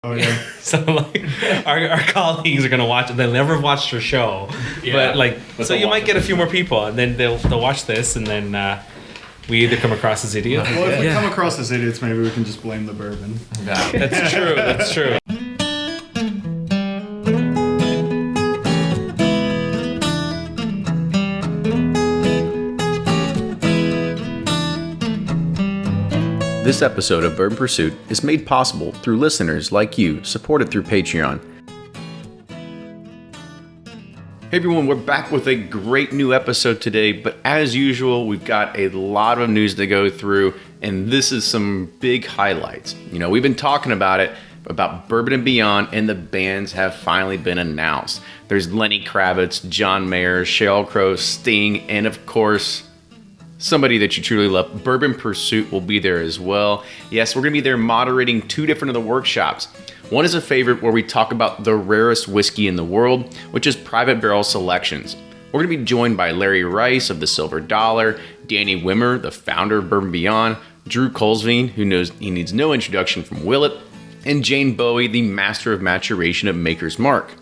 Oh yeah. So like our colleagues are gonna watch it. They'll never watched our show, Yeah. but so you might get a few more people, and then they'll watch this, and then we either come across as idiots. Well, if we come across as idiots, maybe we can just blame the bourbon. Yeah. That's true. That's true. This episode of Bourbon Pursuit is made possible through listeners like you, supported through Patreon. Hey everyone, we're back with a great new episode today, but as usual, we've got a lot of news to go through, and this is some big highlights. You know, we've been talking about Bourbon and Beyond, and the bands have finally been announced. There's Lenny Kravitz, John Mayer, Sheryl Crow, Sting, and of course, somebody that you truly love. Bourbon Pursuit will be there as well. Yes, we're going to be there moderating two different of the workshops. One is a favorite where we talk about the rarest whiskey in the world, which is Private Barrel Selections. We're going to be joined by Larry Rice of the Silver Dollar, Danny Wimmer, the founder of Bourbon Beyond, Drew Colesveen, who knows he needs no introduction from Willett, and Jane Bowie, the master of maturation of Maker's Mark.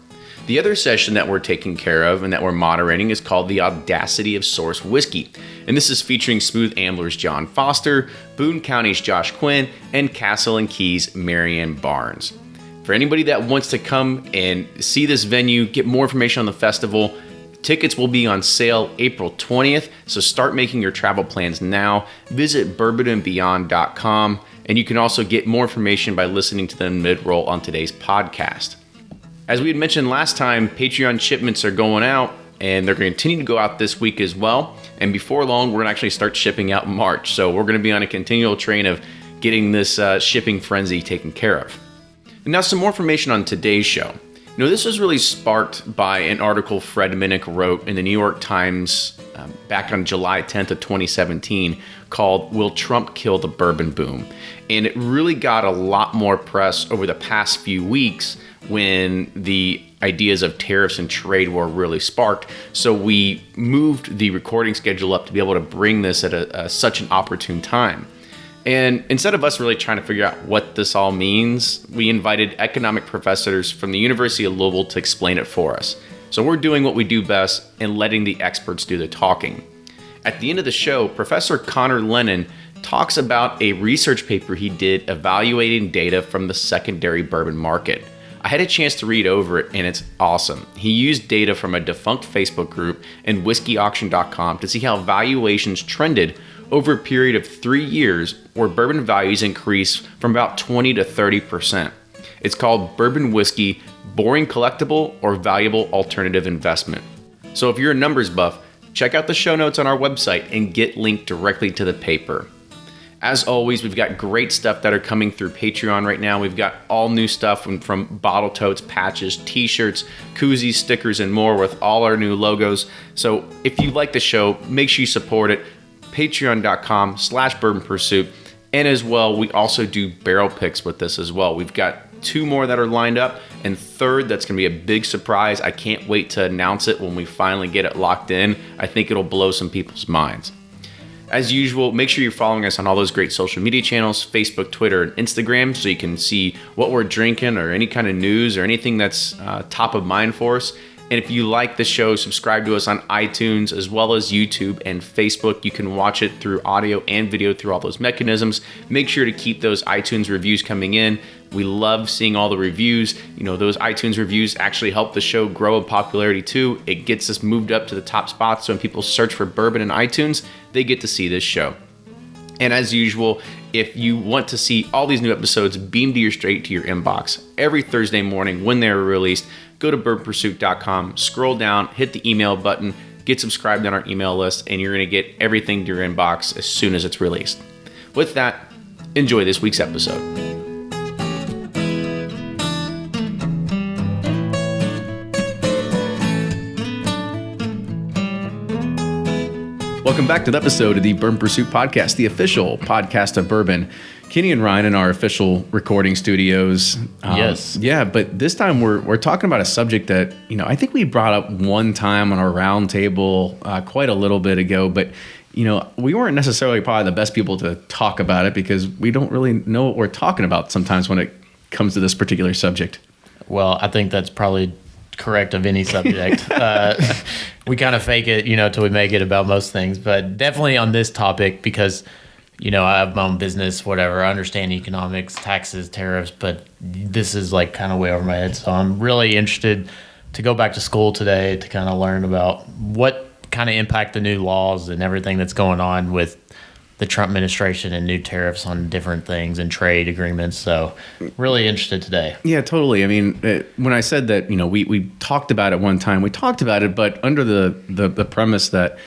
The other session that we're taking care of and that we're moderating is called The Audacity of Source Whiskey. And this is featuring Smooth Ambler's John Foster, Boone County's Josh Quinn, and Castle and Keys' Marianne Barnes. For anybody that wants to come and see this venue, get more information on the festival, tickets will be on sale April 20th, so start making your travel plans now. Visit bourbonandbeyond.com, and you can also get more information by listening to the mid-roll on today's podcast. As we had mentioned last time, Patreon shipments are going out, and they're going to continue to go out this week as well. And before long, we're going to actually start shipping out in March. So we're going to be on a continual train of getting this shipping frenzy taken care of. And now some more information on today's show. You know, this was really sparked by an article Fred Minnick wrote in the New York Times back on July 10th of 2017 called "Will Trump Kill the Bourbon Boom?" And it really got a lot more press over the past few weeks when the ideas of tariffs and trade war really sparked. So we moved the recording schedule up to be able to bring this at such an opportune time. And instead of us really trying to figure out what this all means, we invited economic professors from the University of Louisville to explain it for us. So we're doing what we do best and letting the experts do the talking. At the end of the show, Professor Conor Lennon talks about a research paper he did evaluating data from the secondary bourbon market. I had a chance to read over it, and it's awesome. He used data from a defunct Facebook group and whiskeyauction.com to see how valuations trended over a period of 3 years, where bourbon values increased from about 20 to 30%. It's called Bourbon Whiskey, Boring Collectible or Valuable Alternative Investment. So if you're a numbers buff, check out the show notes on our website and get linked directly to the paper. As always, we've got great stuff that are coming through Patreon right now. We've got all new stuff from bottle totes, patches, t-shirts, koozies, stickers, and more with all our new logos. So if you like the show, make sure you support it. Patreon.com/Bourbon Pursuit. And as well, we also do barrel picks with this as well. We've got 2 more that are lined up, and third that's going to be a big surprise. I can't wait to announce it when we finally get it locked in. I think it'll blow some people's minds. As usual, make sure you're following us on all those great social media channels, Facebook, Twitter, and Instagram, so you can see what we're drinking or any kind of news or anything that's top of mind for us. And if you like the show, subscribe to us on iTunes as well as YouTube and Facebook. You can watch it through audio and video through all those mechanisms. Make sure to keep those iTunes reviews coming in. We love seeing all the reviews. You know, those iTunes reviews actually help the show grow in popularity too. It gets us moved up to the top spots, so when people search for bourbon in iTunes, they get to see this show. And as usual, if you want to see all these new episodes beamed straight to your inbox every Thursday morning when they're released, go to bourbonpursuit.com, scroll down, hit the email button, get subscribed on our email list, and you're going to get everything to your inbox as soon as it's released. With that, enjoy this week's episode. Welcome back to the episode of the Bourbon Pursuit Podcast, the official podcast of bourbon. Kenny and Ryan in our official recording studios. Yes. Yeah, but this time we're talking about a subject that, you know, I think we brought up one time on our round table quite a little bit ago, but, you know, we weren't necessarily probably the best people to talk about it because we don't really know what we're talking about sometimes when it comes to this particular subject? Well, I think that's probably correct of any subject. We kind of fake it, till we make it about most things, but definitely on this topic because, I have my own business, whatever. I understand economics, taxes, tariffs, but this is like kind of way over my head. So I'm really interested to go back to school today to kind of learn about what kind of impact the new laws and everything that's going on with the Trump administration and new tariffs on different things and trade agreements. So really interested today. Yeah, totally. I mean, when I said that, we talked about it one time, we talked about it, but under the premise that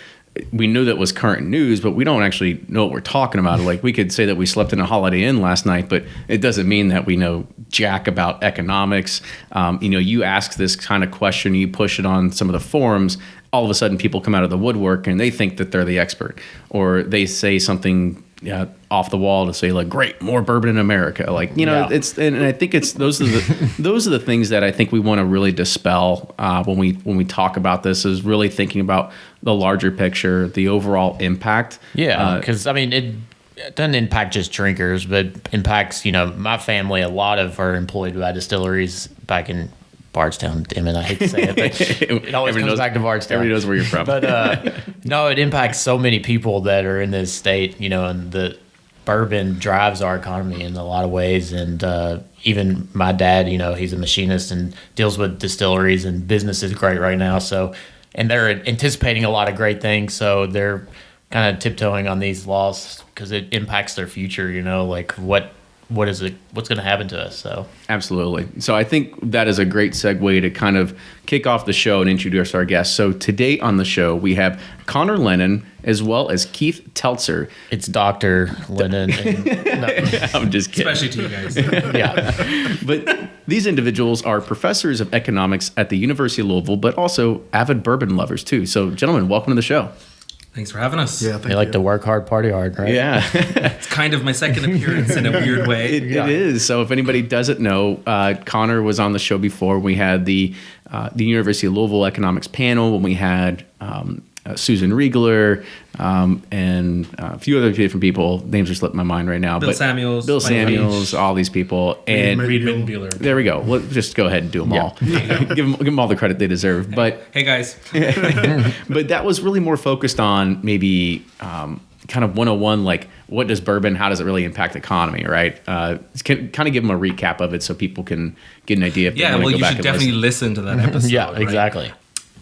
we knew that was current news, but we don't actually know what we're talking about. Like we could say that we slept in a Holiday Inn last night, but it doesn't mean that we know jack about economics. You ask this kind of question, you push it on some of the forums, all of a sudden people come out of the woodwork and they think that they're the expert, or they say something off the wall to say like, great, more bourbon in America. Like, it's, and I think it's, those are the things that I think we want to really dispel when we talk about this, is really thinking about the larger picture, the overall impact. Yeah. Because it doesn't impact just drinkers, but impacts, my family. A lot of are employed by distilleries back in Bardstown. Damn it, I hate to say it, but it always comes back to Bardstown. Everybody knows where you're from. But no, it impacts so many people that are in this state, and the bourbon drives our economy in a lot of ways. And even my dad, he's a machinist and deals with distilleries, and business is great right now. So, and they're anticipating a lot of great things. So they're kind of tiptoeing on these laws because it impacts their future, like what's going to happen to us. So absolutely. So I think that is a great segue to kind of kick off the show and introduce our guests. So today on the show, we have Conor Lennon as well as Keith Teltser. It's Dr. Lennon. I'm just kidding. Especially to you guys. Yeah. But these individuals are professors of economics at the University of Louisville, but also avid bourbon lovers too. So gentlemen, welcome to the show. Thanks for having us. Yeah, They like to work hard, party hard, right? Yeah. It's kind of my second appearance in a weird way. It is. So if anybody doesn't know, Conor was on the show before. We had the University of Louisville economics panel when we had Susan Riegler and a few other different people. Names are slipping my mind right now. Bill Samuels, all these people. And Reed Mittenbuehler. there we go. Let's just go ahead and do them all. Give them all the credit they deserve. But Hey guys. but that was really more focused on maybe kind of 101, like what does bourbon, how does it really impact the economy, right? Kind of give them a recap of it so people can get an idea. If they wanna go you back should and definitely listen to that episode. Yeah, right? exactly.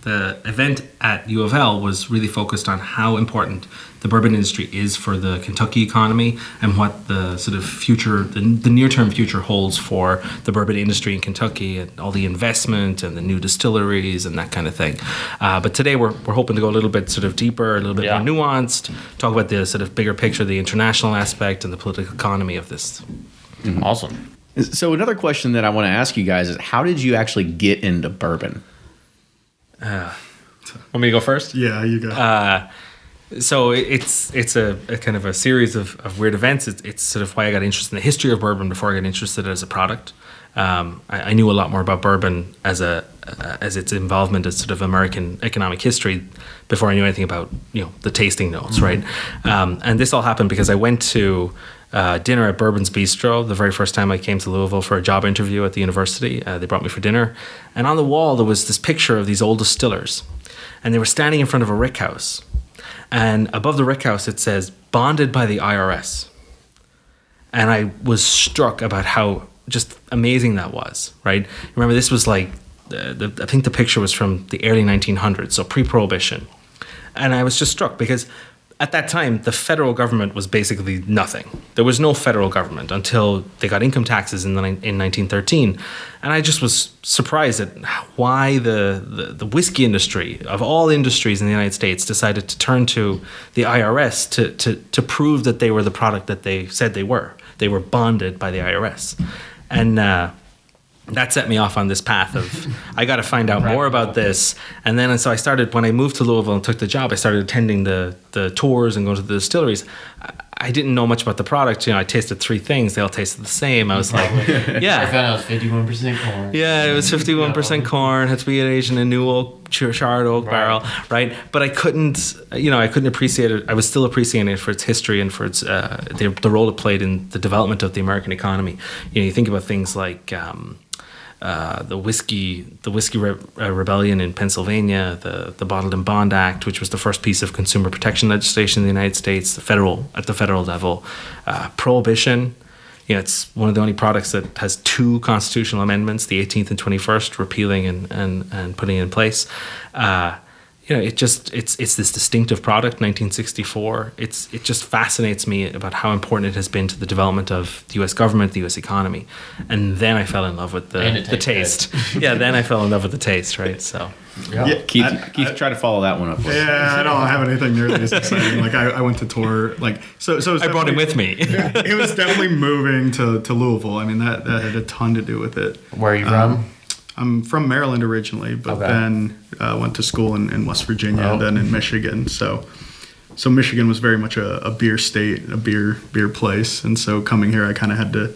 The event at U of L was really focused on how important the bourbon industry is for the Kentucky economy and what the sort of future, the near-term future holds for the bourbon industry in Kentucky and all the investment and the new distilleries and that kind of thing. But today we're hoping to go a little bit sort of deeper, a little bit more nuanced, talk about the sort of bigger picture, the international aspect and the political economy of this. Mm-hmm. Awesome. So another question that I want to ask you guys is, how did you actually get into bourbon? Want me to go first? Yeah, you go. So it's a kind of a series of weird events. It's sort of why I got interested in the history of bourbon before I got interested as a product. I knew a lot more about bourbon as its involvement as sort of American economic history before I knew anything about the tasting notes, right? And this all happened because I went to dinner at Bourbon's Bistro the very first time I came to Louisville for a job interview at the university. They brought me for dinner, and on the wall there was this picture of these old distillers, and they were standing in front of a rick house, and above the rick house it says "bonded by the IRS," and I was struck about how just amazing that was. Right? Remember, this was like I think the picture was from the early 1900s, so pre-prohibition, and I was just struck because at that time, the federal government was basically nothing. There was no federal government until they got income taxes in 1913. And I just was surprised at why the whiskey industry, of all industries in the United States, decided to turn to the IRS to prove that they were the product that they said they were. They were bonded by the IRS. And that set me off on this path of, I got to find out more about this. And then, so I started, when I moved to Louisville and took the job, I started attending the tours and going to the distilleries. I didn't know much about the product. I tasted 3 things. They all tasted the same. I was like, yeah. I found out it was 51% corn. Yeah, it was 51% corn. Had to be aged in a new oak, charred oak barrel, right? But I couldn't appreciate it. I was still appreciating it for its history and for its the role it played in the development of the American economy. You think about things like the whiskey rebellion in Pennsylvania, the Bottled in Bond Act, which was the first piece of consumer protection legislation in the United States, at the federal level, prohibition. It's one of the only products that has 2 constitutional amendments, the 18th and 21st, repealing and putting it in place. It's this distinctive product, 1964. It just fascinates me about how important it has been to the development of the U.S. government, the U.S. economy, and then I fell in love with the taste. Yeah, then I fell in love with the taast, right? So, yeah. Keith, try to follow that one up. Yeah, I don't have anything nearly as exciting. Like I went to tour, so I brought him with me. It was definitely moving to Louisville. I mean, that had a ton to do with it. Where are you from? I'm from Maryland originally, but then went to school in West Virginia, then in Michigan. So Michigan was very much a beer state, a beer place, and so coming here, I kind of had to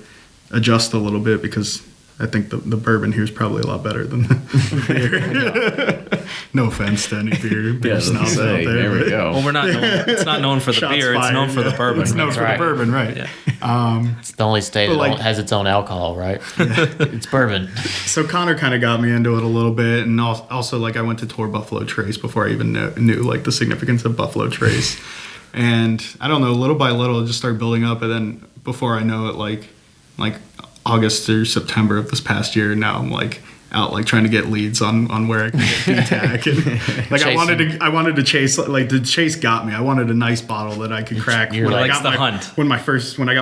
adjust a little bit because I think the bourbon here is probably a lot better than the beer. No offense to any beer snobs out there. There we go. Well, it's not known for the beer. It's known for the bourbon. It's known for the bourbon, right? Yeah. It's the only state that has its own alcohol, right? Yeah. It's bourbon. So Conor kind of got me into it a little bit, and also I went to tour Buffalo Trace before I even knew the significance of Buffalo Trace, and I don't know, little by little, it just started building up, and then before I know it, like August or September of this past year, now I'm out trying to get leads on where I can get VTAC, and I wanted to chase, the chase got me. I wanted a nice bottle that I could crack. When I got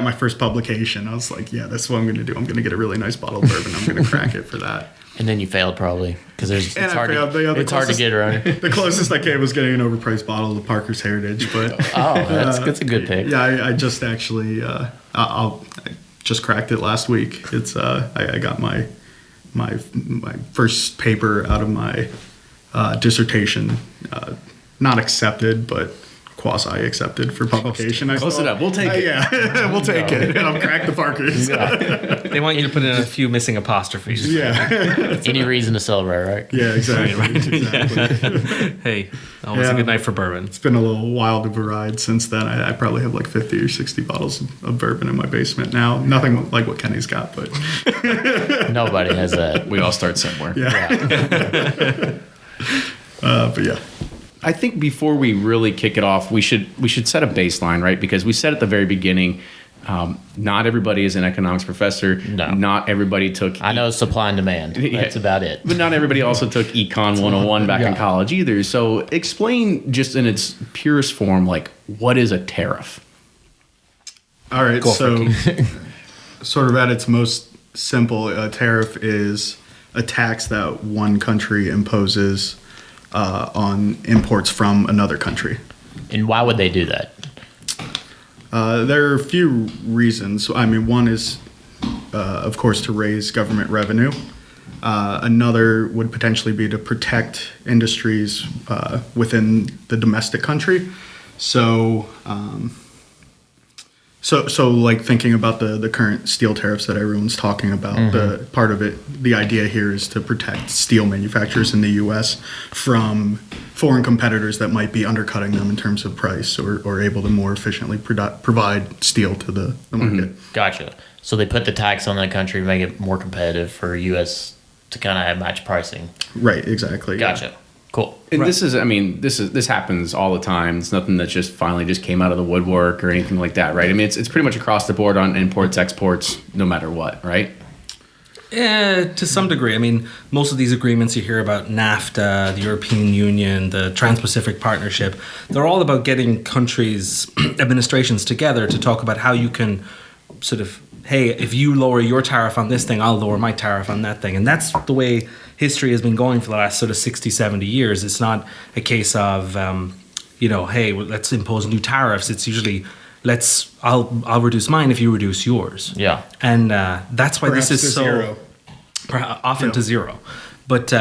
my first publication, I was like, yeah, that's what I'm going to do. I'm going to get a really nice bottle of bourbon. I'm going to crack it for that. And then you failed probably because it's hard to get around. The closest I came was getting an overpriced bottle of Parker's Heritage, but that's a good pick. Yeah, I just actually I just cracked it last week. It's I got my first paper out of my dissertation, not accepted, but quasi-accepted for publication. Close it up. We'll take it. Yeah, we'll take it. And I'll crack the Parkers. They want you to put in a few missing apostrophes. Yeah. Any reason to celebrate, right? Yeah, exactly. Right. Exactly. Hey, always a good night for bourbon. It's been a little wild of a ride since then. I probably have 50 or 60 bottles of bourbon in my basement now. Nothing like what Kenny's got, but nobody has that. We all start somewhere. Yeah. But yeah. I think before we really kick it off, we should set a baseline, right? Because we said at the very beginning, not everybody is an economics professor. No. Not everybody took... I know supply and demand. That's about it. But not everybody also took Econ 101 back in college either. So explain just in its purest form, what is a tariff? All right, so sort of at its most simple, a tariff is a tax that one country imposes on imports from another country. And why would they do that? There are a few reasons. I mean, one is, of course, to raise government revenue. Another would potentially be to protect industries within the domestic country. So thinking about the current steel tariffs that everyone's talking about, the part of it, the idea here is to protect steel manufacturers in the U.S. from foreign competitors that might be undercutting them in terms of price or able to more efficiently provide steel to the market. Gotcha. So they put the tax on that country, make it more competitive for U.S. to kind of have match pricing. Right, exactly. Gotcha. Yeah. Cool. And this happens all the time. It's nothing that just finally came out of the woodwork or anything like that, right? I mean, it's pretty much across the board on imports, exports, no matter what, right? Yeah, to some degree. I mean, most of these agreements you hear about, NAFTA, the European Union, the Trans-Pacific Partnership, they're all about getting countries, administrations together to talk about how you can sort of, hey, if you lower your tariff on this thing, I'll lower my tariff on that thing. And that's the way history has been going for the last sort of 60, 70 years. It's not a case of, hey, let's impose new tariffs. It's usually, I'll reduce mine if you reduce yours. Yeah. And that's why Perhaps this is so... zero. Often to zero. But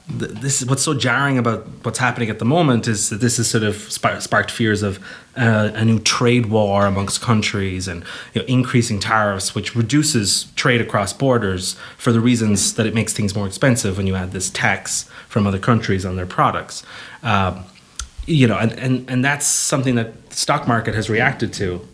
this is what's so jarring about what's happening at the moment is that this has sort of sparked fears of a new trade war amongst countries and increasing tariffs, which reduces trade across borders for the reasons that it makes things more expensive when you add this tax from other countries on their products. And that's something that the stock market has reacted to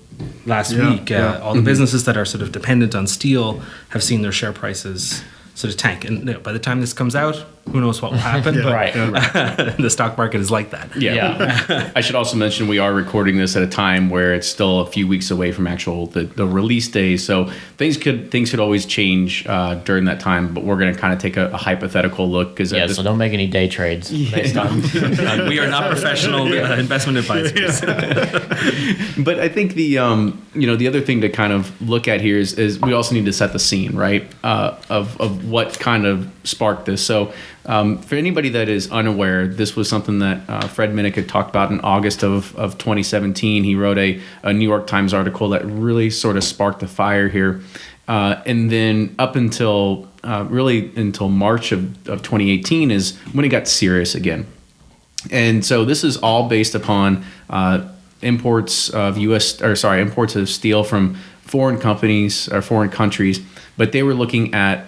last week. All the businesses that are sort of dependent on steel have seen their share prices sort of tank. And by the time this comes out, who knows what will happen. The stock market is like that. Yeah. I should also mention we are recording this at a time where it's still a few weeks away from actual the release day. So things could always change during that time. But we're going to kind of take a hypothetical look. So don't make any day trades based on. We are not professional investment advisors. But I think the other thing to kind of look at here is we also need to set the scene, right? Of what kind of sparked this. So for anybody that is unaware, this was something that Fred Minnick had talked about in August of 2017. He wrote a New York Times article that really sort of sparked the fire here. And then up until March of 2018 is when it got serious again. And so this is all based upon imports of steel from foreign companies or foreign countries, but they were looking at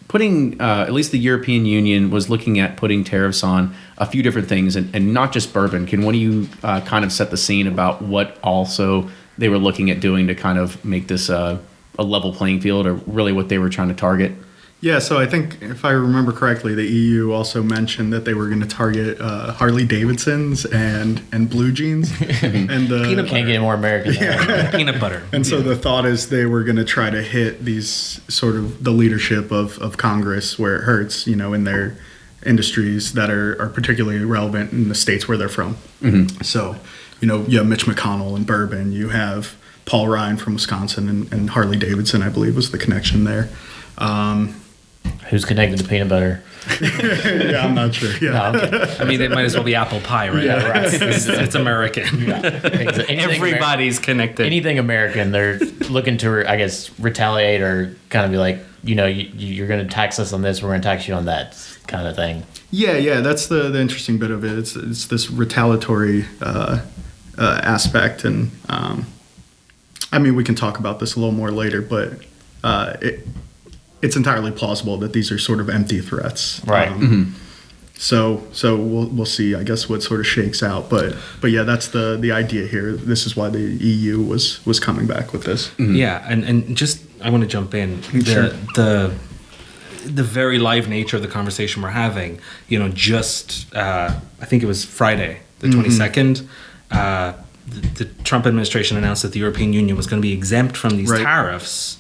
putting, at least the European Union was looking at putting tariffs on a few different things and not just bourbon. Can one of you kind of set the scene about what also they were looking at doing to kind of make this a level playing field, or really what they were trying to target? Yeah, so I think if I remember correctly, the EU also mentioned that they were going to target Harley Davidsons and blue jeans. And the Peanut butter. Can't get any more American than peanut butter. And so the thought is they were going to try to hit these sort of the leadership of Congress where it hurts, in their industries that are particularly relevant in the states where they're from. Mm-hmm. So, you have Mitch McConnell and Bourbon. You have Paul Ryan from Wisconsin and Harley Davidson, I believe, was the connection there. Who's connected to peanut butter? Yeah, I'm not sure. Yeah. No, okay. I mean, it might as well be apple pie, right? Yeah, right. It's American. Yeah. Everybody's connected. Anything American, they're looking to, I guess, retaliate or kind of be like, you're going to tax us on this, we're going to tax you on that kind of thing. Yeah. That's the interesting bit of it. It's this retaliatory aspect, and I mean, we can talk about this a little more later, but it's entirely plausible that these are sort of empty threats. Right. So we'll see, I guess, what sort of shakes out. But yeah, that's the idea here. This is why the EU was coming back with this. Mm-hmm. Yeah, and just I want to jump in. Sure. The very live nature of the conversation we're having. Just I think it was Friday, the 22nd. The Trump administration announced that the European Union was going to be exempt from these tariffs.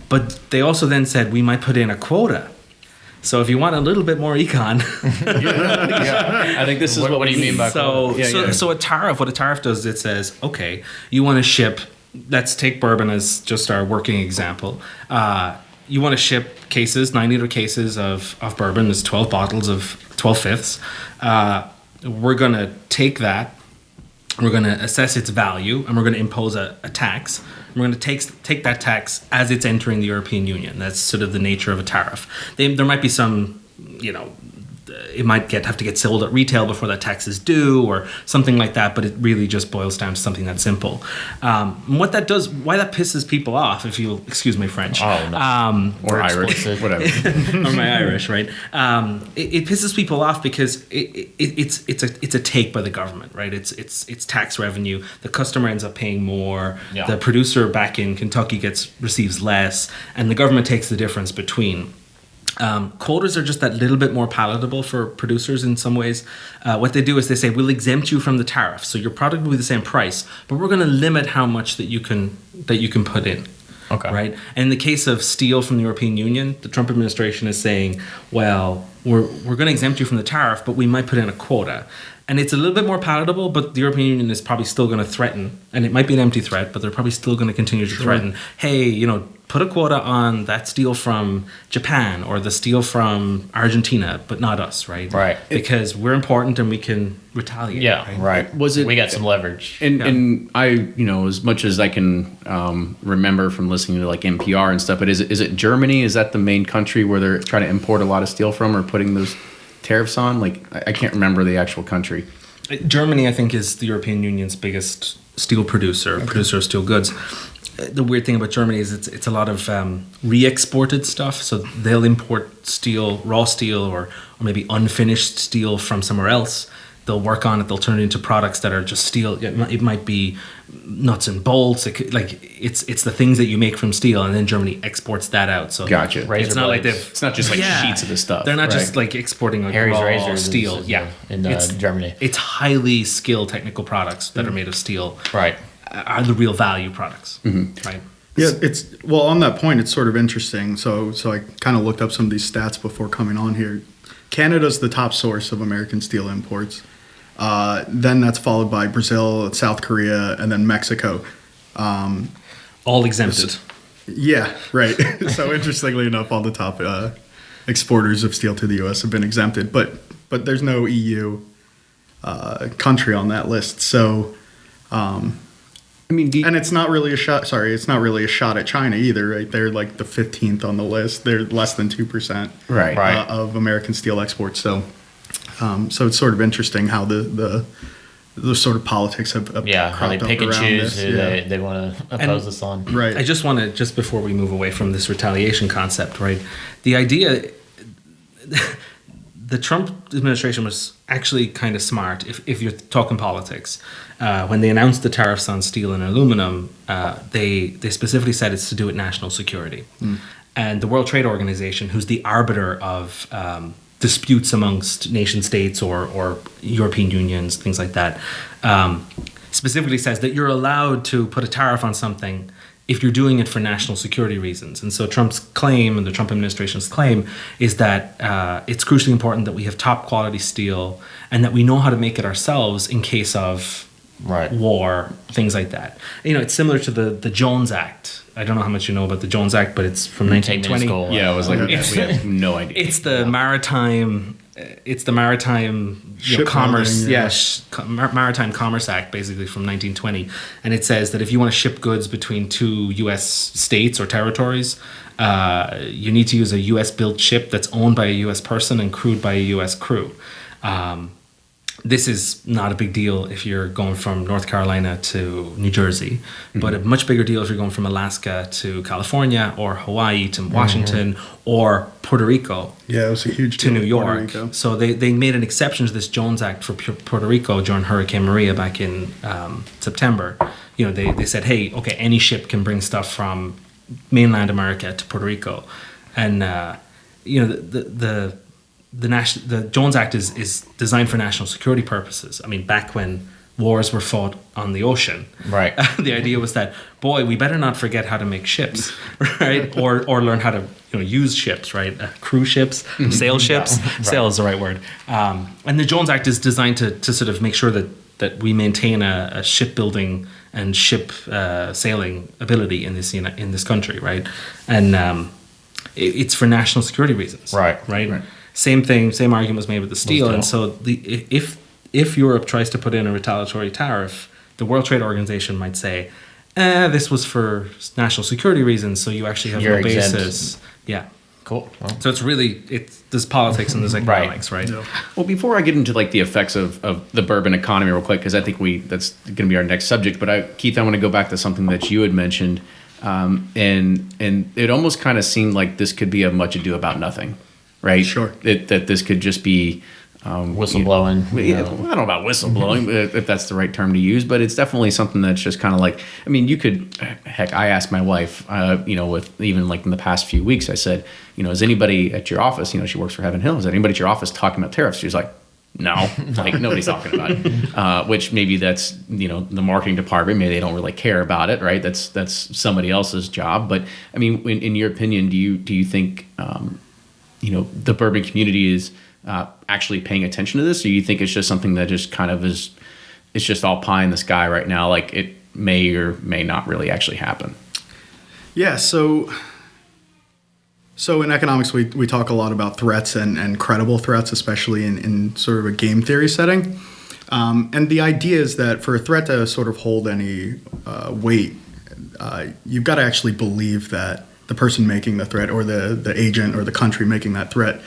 But they also then said we might put in a quota. So if you want a little bit more econ, I think this is what do you mean by quota? So what a tariff does is it says, okay, you want to ship. Let's take bourbon as just our working example. You want to ship 9-liter cases of bourbon. There's 12 bottles of 12 fifths. We're going to take that. We're going to assess its value, and we're going to impose a tax. We're going to take that tax as it's entering the European Union. That's sort of the nature of a tariff. There might be some, it might have to get sold at retail before that tax is due or something like that, but it really just boils down to something that simple. What that does, why that pisses people off, if you'll excuse my French. Oh, no. Or Irish, whatever. Or my Irish, right? It pisses people off because it's a take by the government, right? It's tax revenue. The customer ends up paying more. Yeah. The producer back in Kentucky receives less, and the government takes the difference between. Quotas are just that little bit more palatable for producers in some ways. What they do is they say, we'll exempt you from the tariff. So your product will be the same price, but we're going to limit how much that you can put in. Okay. Right? And in the case of steel from the European Union, the Trump administration is saying, well, we're going to exempt you from the tariff, but we might put in a quota. And it's a little bit more palatable, but the European Union is probably still going to threaten, and it might be an empty threat, but they're probably still going to continue to threaten, hey, put a quota on that steel from Japan or the steel from Argentina, but not us, right? Right. Because we're important and we can retaliate. Yeah, right. We got some leverage. And I, as much as I can remember from listening to like NPR and stuff, but is it Germany? Is that the main country where they're trying to import a lot of steel from or putting those tariffs on? Like, I can't remember the actual country. Germany, I think, is the European Union's biggest steel producer of steel goods. The weird thing about Germany is it's a lot of re-exported stuff. So they'll import steel, raw steel, or maybe unfinished steel from somewhere else. They'll work on it. They'll turn it into products that are just steel. It might be nuts and bolts. It's the things that you make from steel, and then Germany exports that out. So Gotcha. It's not like It's not just like sheets of the stuff. They're not right? just like exporting like Harry's raw razors steel. in Germany. It's highly skilled technical products that are made of steel. Right. Are the real value products, right? Yeah, it's well on that point. It's sort of interesting. So I kind of looked up some of these stats before coming on here. Canada's the top source of American steel imports. Then that's followed by Brazil, South Korea, and then Mexico. All exempted. Yeah, right. So interestingly enough, all the top exporters of steel to the U.S. have been exempted, but there's no EU country on that list. So. I mean, and it's not really a shot. Sorry, it's not really a shot at China either. Right, they're like the 15th on the list. They're less than 2%, Right. Of American steel exports. So, so it's sort of interesting how the sort of politics have how they cropped pick up and around choose this. who they want to oppose this on. Right. I just want to, just before we move away from this retaliation concept, right? The idea, the Trump administration was actually kind of smart if you're talking politics. When they announced the tariffs on steel and aluminum, they specifically said it's to do with national security. And the World Trade Organization, who's the arbiter of disputes amongst nation states or European unions, things like that, specifically says that you're allowed to put a tariff on something if you're doing it for national security reasons. And so Trump's claim, and the Trump administration's claim, is that it's crucially important that we have top quality steel and that we know how to make it ourselves in case of war, things like that. You know, it's similar to the Jones Act. I don't know how much you know about the Jones Act, but it's from 1920. Yeah, it was like we have no idea. It's the maritime. It's the Maritime Commerce, Maritime Commerce Act, basically from 1920, and it says that if you want to ship goods between two U.S. states or territories, you need to use a U.S. built ship that's owned by a U.S. person and crewed by a U.S. crew. This is not a big deal if you're going from North Carolina to New Jersey, but a much bigger deal if you're going from Alaska to California or Hawaii to Washington or Puerto Rico. Yeah, it was a huge to deal New York. So they made an exception to this Jones Act for Puerto Rico during Hurricane Maria back in September. You know, they said, hey, okay, any ship can bring stuff from mainland America to Puerto Rico, and you know the Jones Act is designed for national security purposes. I mean, back when wars were fought on the ocean, right? The idea was that, boy, we better not forget how to make ships, right? or learn how to use ships, right? Cruise ships, sail ships. Right. Sail is the right word. And the Jones Act is designed to sort of make sure that we maintain a shipbuilding and ship sailing ability in this country, right? And it's for national security reasons, right? Same thing, same argument was made with the steel. And so if Europe tries to put in a retaliatory tariff, the World Trade Organization might say, this was for national security reasons, so you actually have no basis. Yeah. Cool. Well. So there's politics and there's economics, right? Yeah. Well, before I get into like the effects of the bourbon economy real quick, because I think that's going to be our next subject, but Keith, I want to go back to something that you had mentioned, and it almost kind of seemed like this could be a much ado about nothing. Right. Sure. That this could just be whistleblowing. I don't know about whistleblowing, if that's the right term to use, but it's definitely something that's just kind of like. I mean, you could. Heck, I asked my wife. With even like in the past few weeks, I said, is anybody at your office? She works for Heaven Hill. Is anybody at your office talking about tariffs? She was like, no, like nobody's talking about it. Which maybe that's the marketing department. Maybe they don't really care about it, right? That's somebody else's job. But I mean, in your opinion, do you think? The bourbon community is actually paying attention to this, or you think it's just something that just kind of is, it's just all pie in the sky right now, like it may or may not really actually happen? Yeah, so in economics, we talk a lot about threats and credible threats, especially in sort of a game theory setting. And the idea is that for a threat to sort of hold any weight, you've got to actually believe that the person making the threat or the agent or the country making that threat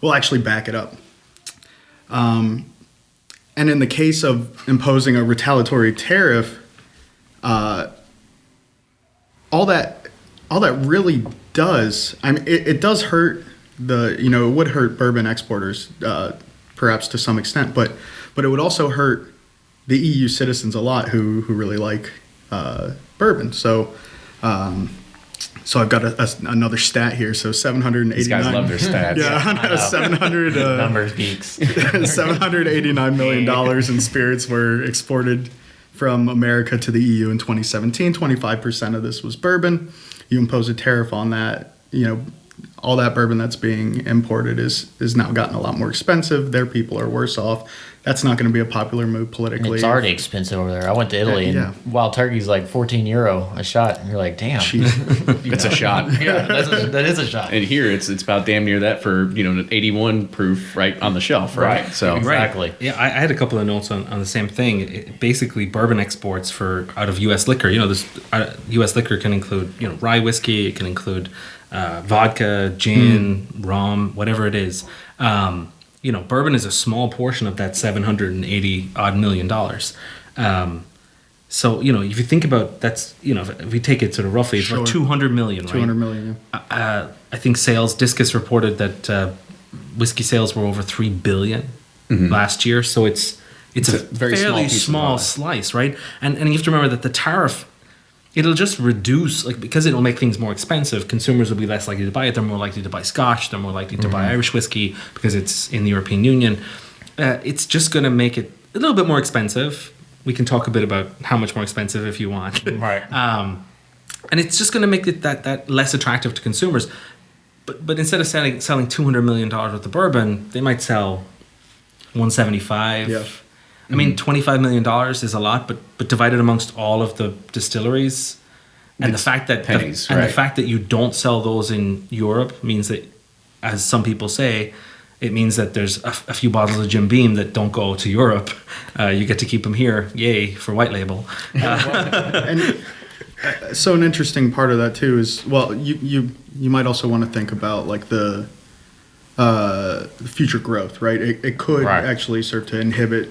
will actually back it up. And in the case of imposing a retaliatory tariff, all that really does, I mean, it does hurt it would hurt bourbon exporters, perhaps to some extent, but it would also hurt the EU citizens a lot who really like bourbon. So I've got another stat here. So 789. These guys love their stats. Yeah, 700 Numbers geeks. $789 million in spirits were exported from America to the EU in 2017. 25% of this was bourbon. You impose a tariff on that, all that bourbon that's being imported is now gotten a lot more expensive. Their people are worse off. That's not going to be a popular move politically. It's already expensive over there. I went to Italy and wild turkey's like €14 a shot, and you're like, damn, It's a shot. Yeah, that is a shot. And here it's about damn near that for an 81 proof right on the shelf, right? So Exactly. Yeah, I had a couple of notes on the same thing. Basically, bourbon exports out of U.S. liquor. This U.S. liquor can include rye whiskey. It can include vodka, gin, rum, whatever it is. Bourbon is a small portion of that $780 million. So, if you think about that's, if we take it sort of roughly, it's about 200 million, right? 200 million, I think Discus reported that whiskey sales were over 3 billion last year. So it's a very fairly small slice, right? And you have to remember that the tariff, it'll just reduce, because it'll make things more expensive. Consumers will be less likely to buy it. They're more likely to buy Scotch. They're more likely to buy Irish whiskey because it's in the European Union. It's just going to make it a little bit more expensive. We can talk a bit about how much more expensive if you want. Right. And it's just going to make it that less attractive to consumers. But instead of selling $200 million worth of bourbon, they might sell 175. Yeah. I mean, $25 million is a lot, but divided amongst all of the distilleries, and It's the fact that pennies, the right. fact that you don't sell those in Europe means that, as some people say, it means that there's a few bottles of Jim Beam that don't go to Europe. You get to keep them here. Yay for white label. And so an interesting part of that too is, well, you might also want to think about the future growth, right? It could actually serve to inhibit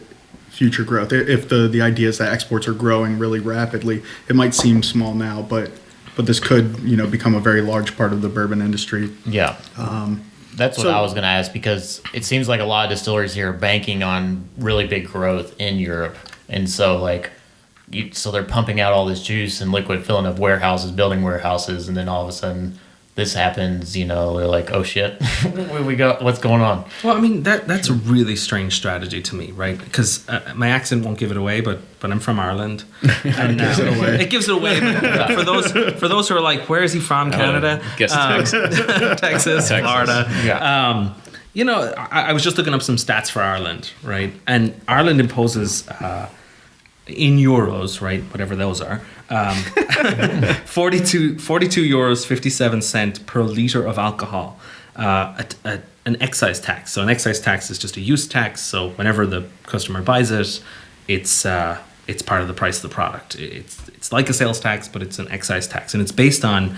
future growth. If the idea is that exports are growing really rapidly, it might seem small now, but this could become a very large part of the bourbon industry. Yeah. That's what I was going to ask, because it seems like a lot of distilleries here are banking on really big growth in Europe. And so so they're pumping out all this juice and liquid, filling up warehouses, building warehouses, and then all of a sudden this happens, they're like, oh shit, what's going on? Well, I mean, that's a really strange strategy to me, right? Because my accent won't give it away, but I'm from Ireland. And, it gives it away. But for those who are like, where is he from? Canada? Guess Texas, Florida. Yeah. I was just looking up some stats for Ireland, right? And Ireland imposes, in euros, right, whatever those are, 42 euros 57 cent per liter of alcohol, an excise tax. So an excise tax is just a use tax. So whenever the customer buys it, it's part of the price of the product. It's like a sales tax, but it's an excise tax, and it's based on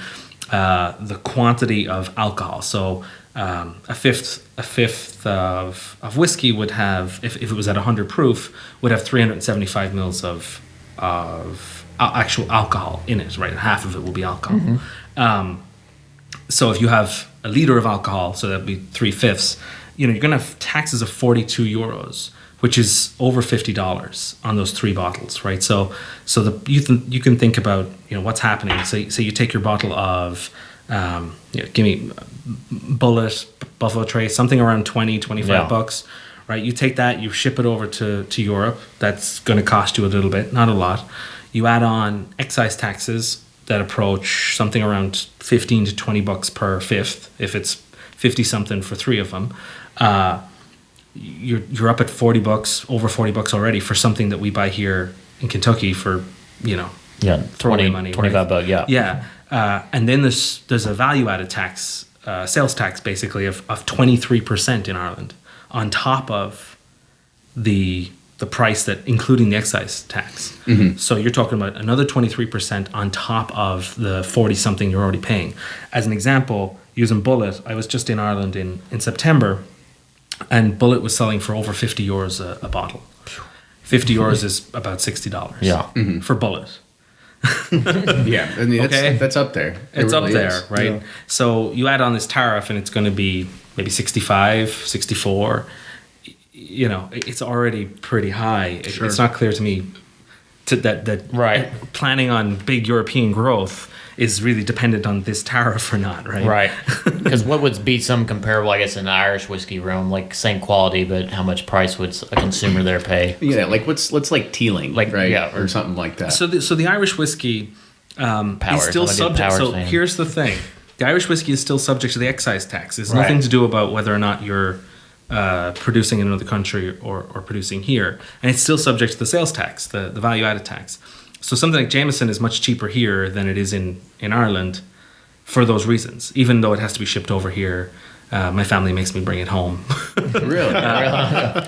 the quantity of alcohol. So a fifth of whiskey would have, if it was at 100 proof, would have 375 mils of actual alcohol in it, right? Half of it will be alcohol. So if you have a liter of alcohol, so that'd be 3/5, you're going to have taxes of 42 euros, which is over $50 on those 3 bottles, right? So you can think about, what's happening. So you take your bottle of, give me Bullet, Buffalo Trace, something around 25 bucks, right? You take that, you ship it over to Europe. That's going to cost you a little bit, not a lot. You add on excise taxes that approach something around 15 to 20 bucks per fifth. If it's 50 something for 3 of them, you're up at 40 bucks, over 40 bucks already for something that we buy here in Kentucky for, throwaway money, 25 right? bucks, yeah. Yeah. And then there's a value added tax, sales tax basically of 23% in Ireland on top of the price, that including the excise tax. So you're talking about another 23% on top of the 40 something you're already paying. As an example, using Bullet, I was just in Ireland in September, and Bullet was selling for over 50 euros a bottle. 50 euros is about $60. Yeah. For Bullet. Yeah, I mean, that's up there. It's really up there, is. right? Yeah. So you add on this tariff, and it's going to be maybe 65, 64. You know, it's already pretty high. Sure. It's not clear to me that Right. planning on big European growth is really dependent on this tariff or not, right? Right. Because what would be some comparable, I guess, in the Irish whiskey realm, like same quality, but how much price would a consumer there pay? Yeah, like what's like Teeling, Like, right? yeah. Or something like that. So the Irish whiskey is Powers, still I'm a good subject. Powers So fan. here's the thing: the Irish whiskey is still subject to the excise tax. It's Right. nothing to do about whether or not you're producing in another country or producing here, and it's still subject to the sales tax, the value added tax. So something like Jameson is much cheaper here than it is in Ireland for those reasons. Even though it has to be shipped over here, my family makes me bring it home. Really?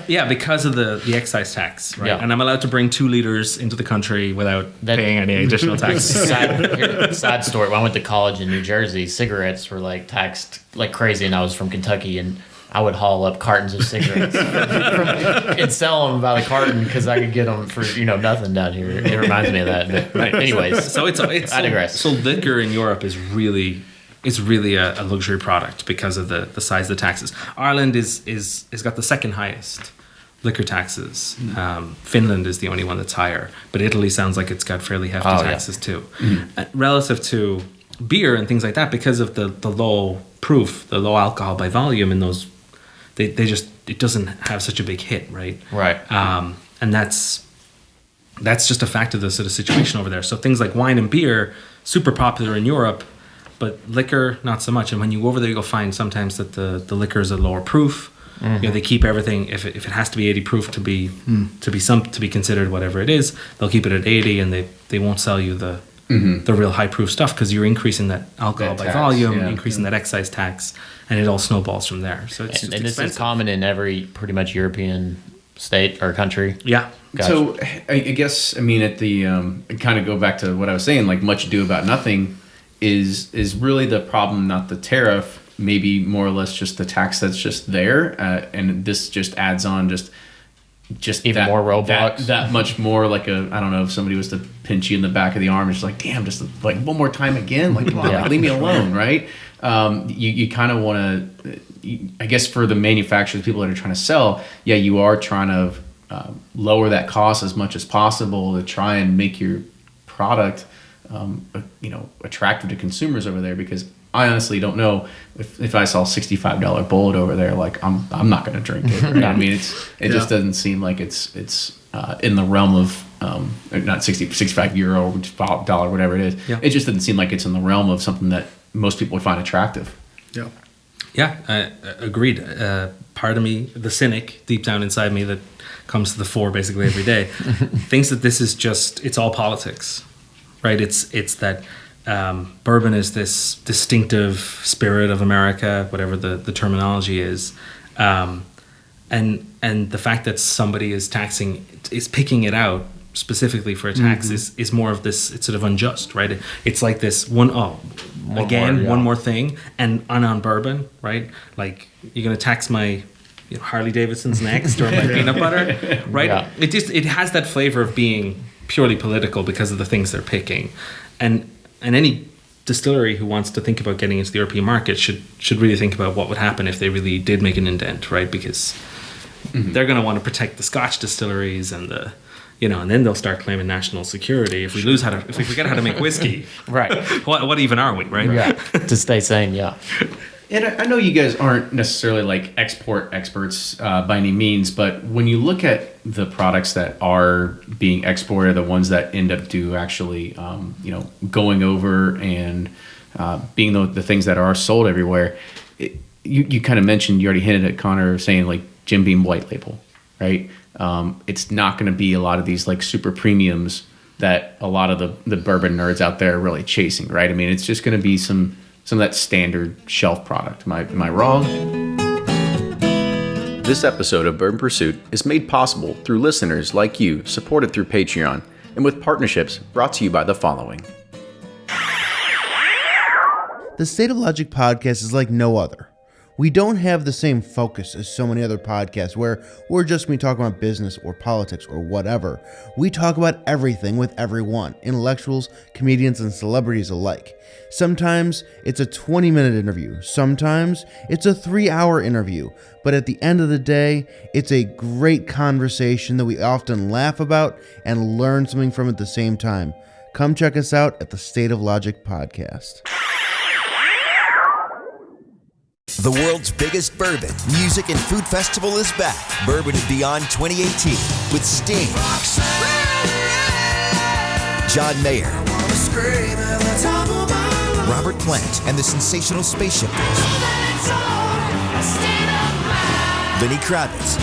Yeah, because of the excise tax, right? Yeah. And I'm allowed to bring 2 liters into the country without paying any additional tax. Side story. When I went to college in New Jersey, cigarettes were like taxed like crazy, and I was from Kentucky, and I would haul up cartons of cigarettes and sell them by the carton because I could get them for nothing down here. It reminds me of that. But anyways, So it's I digress. So liquor in Europe is really a luxury product because of the size of the taxes. Ireland is got the second highest liquor taxes. Finland is the only one that's higher, but Italy sounds like it's got fairly hefty taxes too. Relative to beer and things like that, because of the low proof, the low alcohol by volume in those, they just, it doesn't have such a big hit, right? Right. And that's just a fact of the sort of situation over there. So things like wine and beer, super popular in Europe, but liquor, not so much. And when you go over there, you'll find sometimes that the liquor is a lower proof. They keep everything, if it has to be 80 proof to be considered whatever it is, they'll keep it at 80, and they won't sell you the real high proof stuff, because you're increasing that alcohol by tax, volume, yeah. increasing that excise tax, and it all snowballs from there. So it's and just this expensive. is common in every pretty much European state or country. Yeah. Gotcha. So I guess, I mean, at the kind of go back to what I was saying, like much ado about nothing is really the problem, not the tariff, maybe more or less just the tax that's just there, and this just adds on just Even more roadblocks. that much more, like I don't know, if somebody was to pinch you in the back of the arm, it's just like, damn, just like one more time again, like come on, Yeah. like, leave me alone, right? You kind of want to, I guess, for the manufacturers, people that are trying to sell, yeah, you are trying to lower that cost as much as possible to try and make your product attractive to consumers over there, because I honestly don't know if I saw a $65 bullet over there, like I'm not going to drink it. Right? I mean, it just doesn't seem like it's in the realm of not 65 euro, dollar, whatever it is. Yeah. It just doesn't seem like it's in the realm of something that most people would find attractive. Yeah. Yeah, agreed. Part of me, the cynic deep down inside me that comes to the fore basically every day, thinks that this is it's all politics, right? It's that bourbon is this distinctive spirit of America, whatever the terminology is, and the fact that somebody is picking it out specifically for a tax is more of this. It's sort of unjust, right? It's like this one more thing, and on bourbon, right? Like, you're gonna tax my Harley Davidsons next, or my peanut butter, right? Yeah. It has that flavor of being purely political because of the things they're picking, and any distillery who wants to think about getting into the European market should really think about what would happen if they really did make an indent, right? Because they're going to want to protect the Scotch distilleries and and then they'll start claiming national security if we forget how to make whiskey. Right. What even are we, right? Yeah. To stay sane, yeah. And I know you guys aren't necessarily like export experts by any means, but when you look at the products that are being exported, the ones that end up actually, going over and being the things that are sold everywhere, you kind of mentioned, you already hinted at Conor saying like Jim Beam white label, right? It's not going to be a lot of these like super premiums that a lot of the bourbon nerds out there are really chasing, right? I mean, it's just going to be some of that standard shelf product. Am I wrong? This episode of Bourbon Pursuit is made possible through listeners like you, supported through Patreon, and with partnerships brought to you by the following. The State of Logic podcast is like no other. We don't have the same focus as so many other podcasts where we're just going to talk about business or politics or whatever. We talk about everything with everyone, intellectuals, comedians, and celebrities alike. Sometimes it's a 20-minute interview. Sometimes it's a 3-hour interview. But at the end of the day, it's a great conversation that we often laugh about and learn something from at the same time. Come check us out at the State of Logic podcast. The world's biggest bourbon, music, and food festival is back. Bourbon and Beyond 2018 with Sting, John Mayer, Robert Plant, and the Sensational Spaceship Boys, Lenny Kravitz,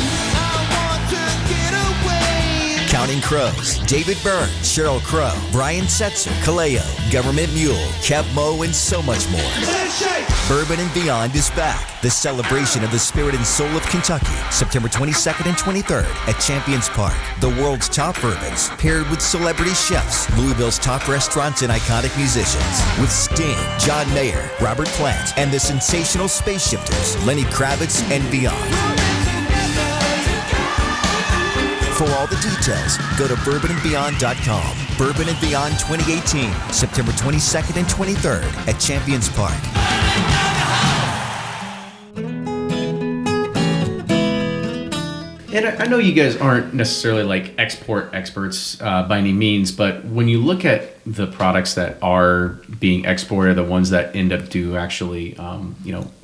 Counting Crows, David Byrne, Sheryl Crow, Brian Setzer, Kaleo, Government Mule, Kev Mo, and so much more. Bourbon and Beyond is back. The celebration of the spirit and soul of Kentucky, September 22nd and 23rd at Champions Park. The world's top bourbons, paired with celebrity chefs, Louisville's top restaurants, and iconic musicians. With Sting, John Mayer, Robert Plant, and the Sensational Space Shifters, Lenny Kravitz, and beyond. For all the details, go to bourbonandbeyond.com. Bourbon and Beyond 2018, September 22nd and 23rd at Champions Park. And I know you guys aren't necessarily like export experts by any means, but when you look at the products that are being exported, the ones that end up actually,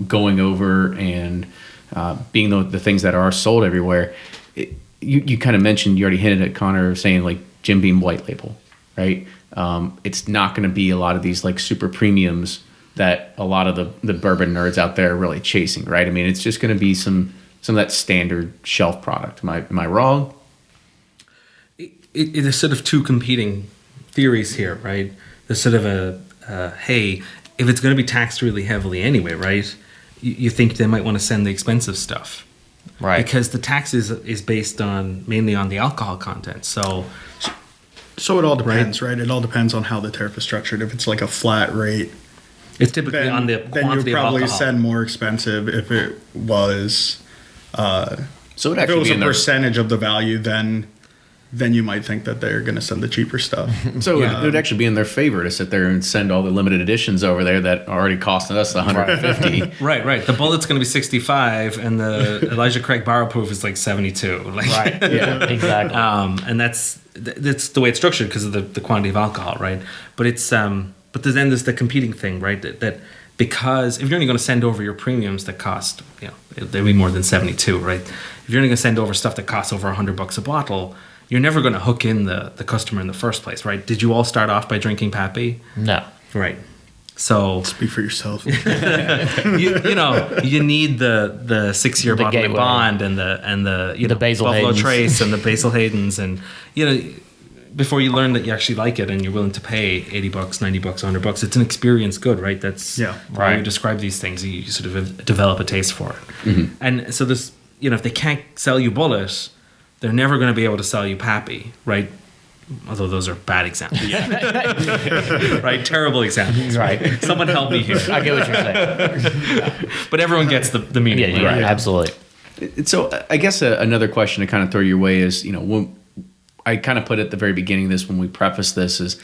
going over and being the things that are sold everywhere, you kind of mentioned, you already hinted at Conor saying like Jim Beam white label, right? It's not going to be a lot of these like super premiums that a lot of the bourbon nerds out there are really chasing, right? I mean, it's just going to be some of that standard shelf product. Am I wrong? It is sort of two competing theories here, right? There's sort of hey, if it's going to be taxed really heavily anyway, right? You think they might want to send the expensive stuff. Right. Because the tax is based mainly on the alcohol content. So it all depends, right? It all depends on how the tariff is structured. If it's like a flat rate, it's typically on the quantity of alcohol. Then you probably send more expensive. If it was, so if it was a percentage of the value, then you might think that they're going to send the cheaper stuff. So it would actually be in their favor to sit there and send all the limited editions over there that are already costing us $150. Right. The Bullet's going to be 65, and the Elijah Craig Barrel Proof is like 72. Right. Yeah. Exactly. And that's the way it's structured because of the quantity of alcohol, right? But it's then there's the competing thing, right? That because if you're only going to send over your premiums that cost, they'll be more than 72, right? If you're only going to send over stuff that costs over $100 a bottle, you're never going to hook in the customer in the first place, right? Did you all start off by drinking Pappy? No. Right. So speak for yourself. you need the 6-year bottle of Bond and the Basil Buffalo Haydens. Trace and the Basil Haydens, and before you learn that you actually like it and you're willing to pay $80, $90, $100, it's an experience good, right? That's how you describe these things. You sort of develop a taste for it. Mm-hmm. And so this, if they can't sell you Bullet, they're never going to be able to sell you Pappy, right? Although those are bad examples. Right? Terrible examples. Right. Someone help me here. I get what you're saying. But everyone gets the meaning. Yeah, right. Absolutely. So I guess another question to kind of throw your way is, when I kind of put at the very beginning of this when we preface this is,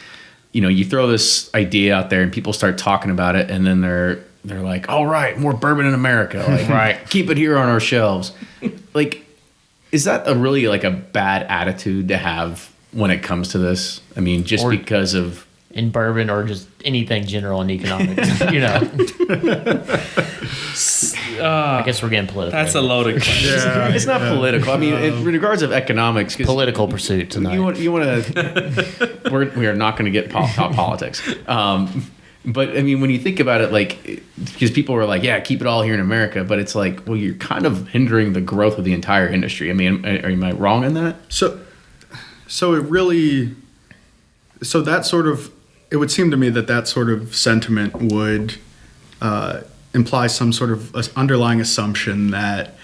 you throw this idea out there and people start talking about it, and then they're like, all right, more bourbon in America. Like, right. Keep it here on our shelves. Like, is that really like a bad attitude to have when it comes to this? I mean, just because of in bourbon or just anything general in economics, I guess we're getting political. That's a loaded question. It's not political. I mean, in regards of economics, political pursuit tonight. You want to? We are not going to get top politics. But I mean, when you think about it, like, because people were like, "Yeah, keep it all here in America," but it's like, well, you're kind of hindering the growth of the entire industry. I mean, am I wrong in that? So that sort of, it would seem to me that sort of sentiment would imply some sort of underlying assumption that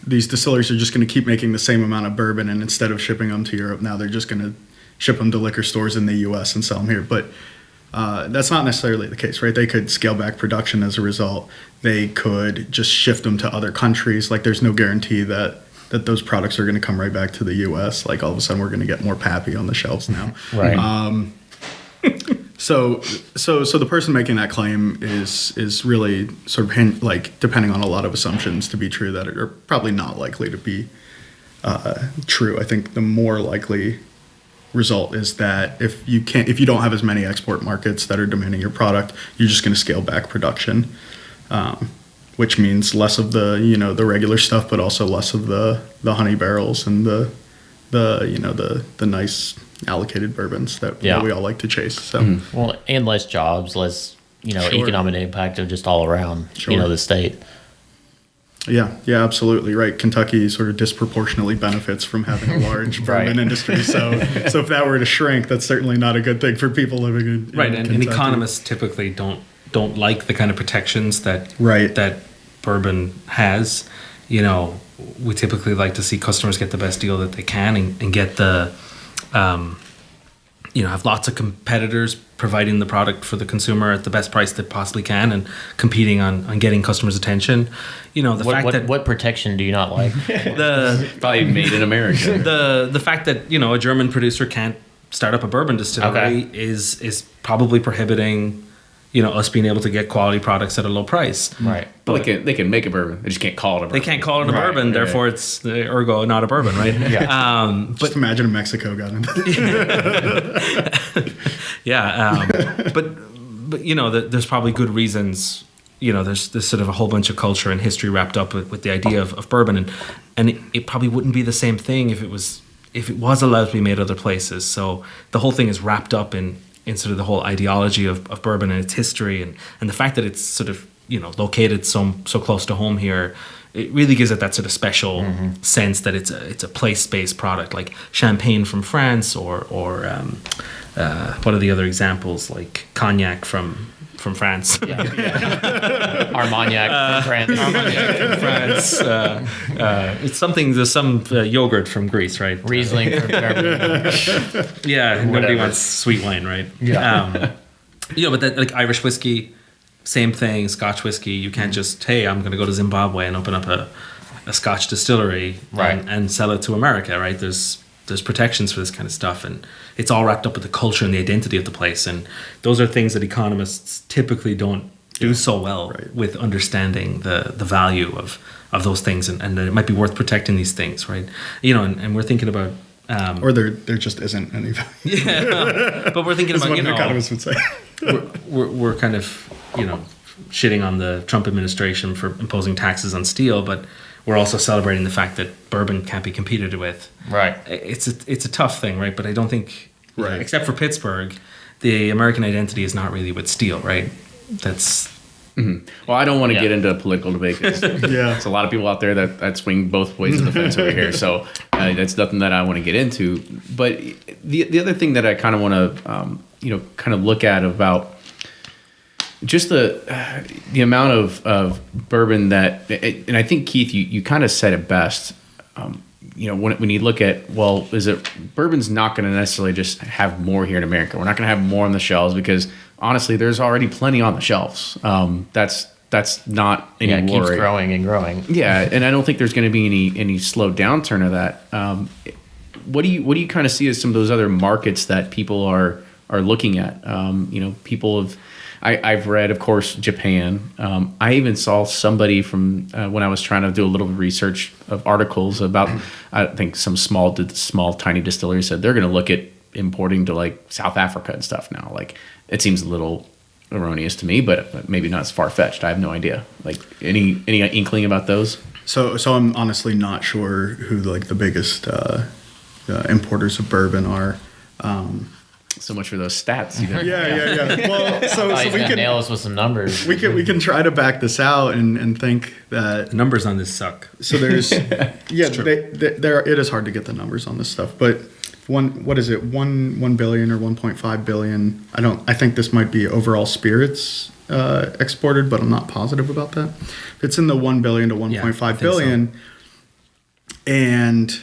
these distilleries are just going to keep making the same amount of bourbon, and instead of shipping them to Europe, now they're just going to ship them to liquor stores in the U.S. and sell them here. But That's not necessarily the case, right? They could scale back production as a result. They could just shift them to other countries. Like there's no guarantee that those products are going to come right back to the U.S. Like all of a sudden we're going to get more Pappy on the shelves now. Right. So the person making that claim is really sort of like depending on a lot of assumptions to be true that are probably not likely to be true. I think the more likely result is that if you don't have as many export markets that are demanding your product, you're just going to scale back production, which means less of the regular stuff, but also less of the honey barrels and the nice allocated bourbons that we all like to chase. So well, and less jobs, less economic impact of just all around the state. Yeah, absolutely right. Kentucky sort of disproportionately benefits from having a large bourbon industry. So if that were to shrink, that's certainly not a good thing for people living in Kentucky. And economists typically don't like the kind of protections that bourbon has. We typically like to see customers get the best deal that they can and get the have lots of competitors providing the product for the consumer at the best price they possibly can and competing on getting customers' attention. What protection do you not like? Probably made in America. The fact that a German producer can't start up a bourbon distillery is probably prohibiting us being able to get quality products at a low price. Right. But they can make a bourbon. They just can't call it a bourbon. They can't call it a bourbon, therefore it's ergo not a bourbon, right? Yeah. Just imagine if Mexico got into but there's probably good reasons. There's sort of a whole bunch of culture and history wrapped up with the idea of bourbon, and it probably wouldn't be the same thing if it was allowed to be made other places. So the whole thing is wrapped up in sort of the whole ideology of bourbon and its history and the fact that it's sort of located so close to home here. It really gives it that sort of special sense that it's a place-based product, like champagne from France or what are the other examples, like cognac from France. Armagnac from France. It's something. There's some yogurt from Greece, right? Riesling from Germany. Nobody wants sweet wine, right? Yeah. But that, like Irish whiskey, same thing. Scotch whiskey, you can't just I'm going to go to Zimbabwe and open up a Scotch distillery, and sell it to America, right? There's protections for this kind of stuff, and it's all wrapped up with the culture and the identity of the place, and those are things that economists typically don't do so well with understanding the value of those things, and that it might be worth protecting these things, right? And we're thinking about or there just isn't any value. But we're thinking about what economists would say. we're kind of shitting on the Trump administration for imposing taxes on steel, but we're also celebrating the fact that bourbon can't be competed with. Right. It's a tough thing, right? But I don't think, except for Pittsburgh, the American identity is not really with steel, right? That's. Mm-hmm. Well, I don't want to get into a political debate. There's a lot of people out there that swing both ways of the fence over here. So that's nothing that I want to get into. But the other thing that I kind of want to, kind of look at about just the amount of bourbon that, and I think Keith, you kind of said it best. When you look at, bourbon's not going to necessarily just have more here in America. We're not going to have more on the shelves because honestly, there's already plenty on the shelves. That's not any worry. It keeps growing and growing. Yeah, and I don't think there's going to be any slow downturn of that. What do you kind of see as some of those other markets that people are looking at? People have. I've read, of course, Japan. I even saw somebody from when I was trying to do a little research of articles about, I think some small tiny distillery said they're going to look at importing to like South Africa and stuff now. Like it seems a little erroneous to me, but maybe not as far fetched. I have no idea. Like any inkling about those? So I'm honestly not sure who like the biggest importers of bourbon are. So much for those stats. Yeah. Well, so we can nail us with some numbers. We can try to back this out and think that the numbers on this suck. So there's it is hard to get the numbers on this stuff, but what is it 1 billion or 1.5 billion? I think this might be overall spirits exported, but I'm not positive about that. It's in the 1 billion to 1.5 billion, so. And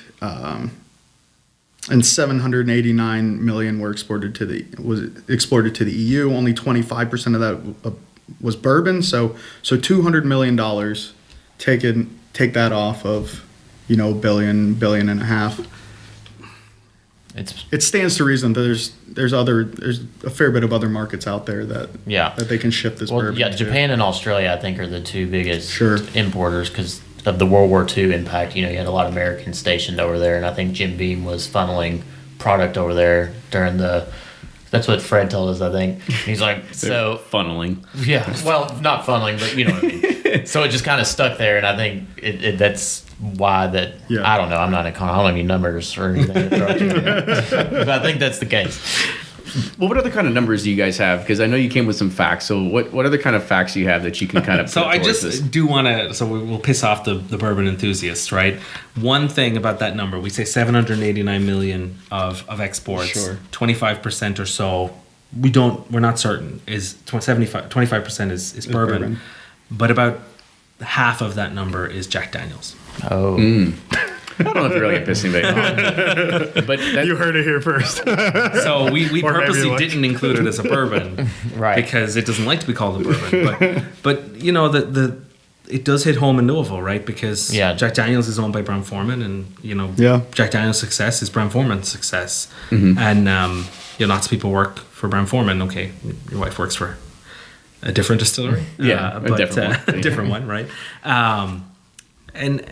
and 789 million were exported to the EU. Only 25% of that was bourbon. So $200 million take that off of, billion and a half. It stands to reason that there's a fair bit of other markets out there that they can ship this bourbon. Yeah, Japan and Australia I think are the two biggest importers because of the World War II impact. You had a lot of Americans stationed over there, and I think Jim Beam was funneling product over there during the. That's what Fred told us, I think. He's like, so funneling. Yeah, well, not funneling, but you know what I mean. So it just kind of stuck there, and I think that's why that. Yeah. I don't know. I'm not I don't have any numbers or anything, but I think that's the case. Well, what other kind of numbers do you guys have? Because I know you came with some facts. So what other kind of facts do you have that you can kind of So I just do want to, so we'll piss off the bourbon enthusiasts, right? One thing about that number, we say 789 million of exports, 25% or so, we're not certain, is 25% is bourbon, but about half of that number is Jack Daniels. Oh. I don't know if you're really pissing me off. But you heard it here first. So we purposely didn't include it as a bourbon, right? Because it doesn't like to be called a bourbon. But it does hit home in Louisville, right? Because Jack Daniels is owned by Brown-Forman, and Jack Daniels' success is Brown-Forman's success, and lots of people work for Brown-Forman. Okay, your wife works for a different distillery, a different one, right? And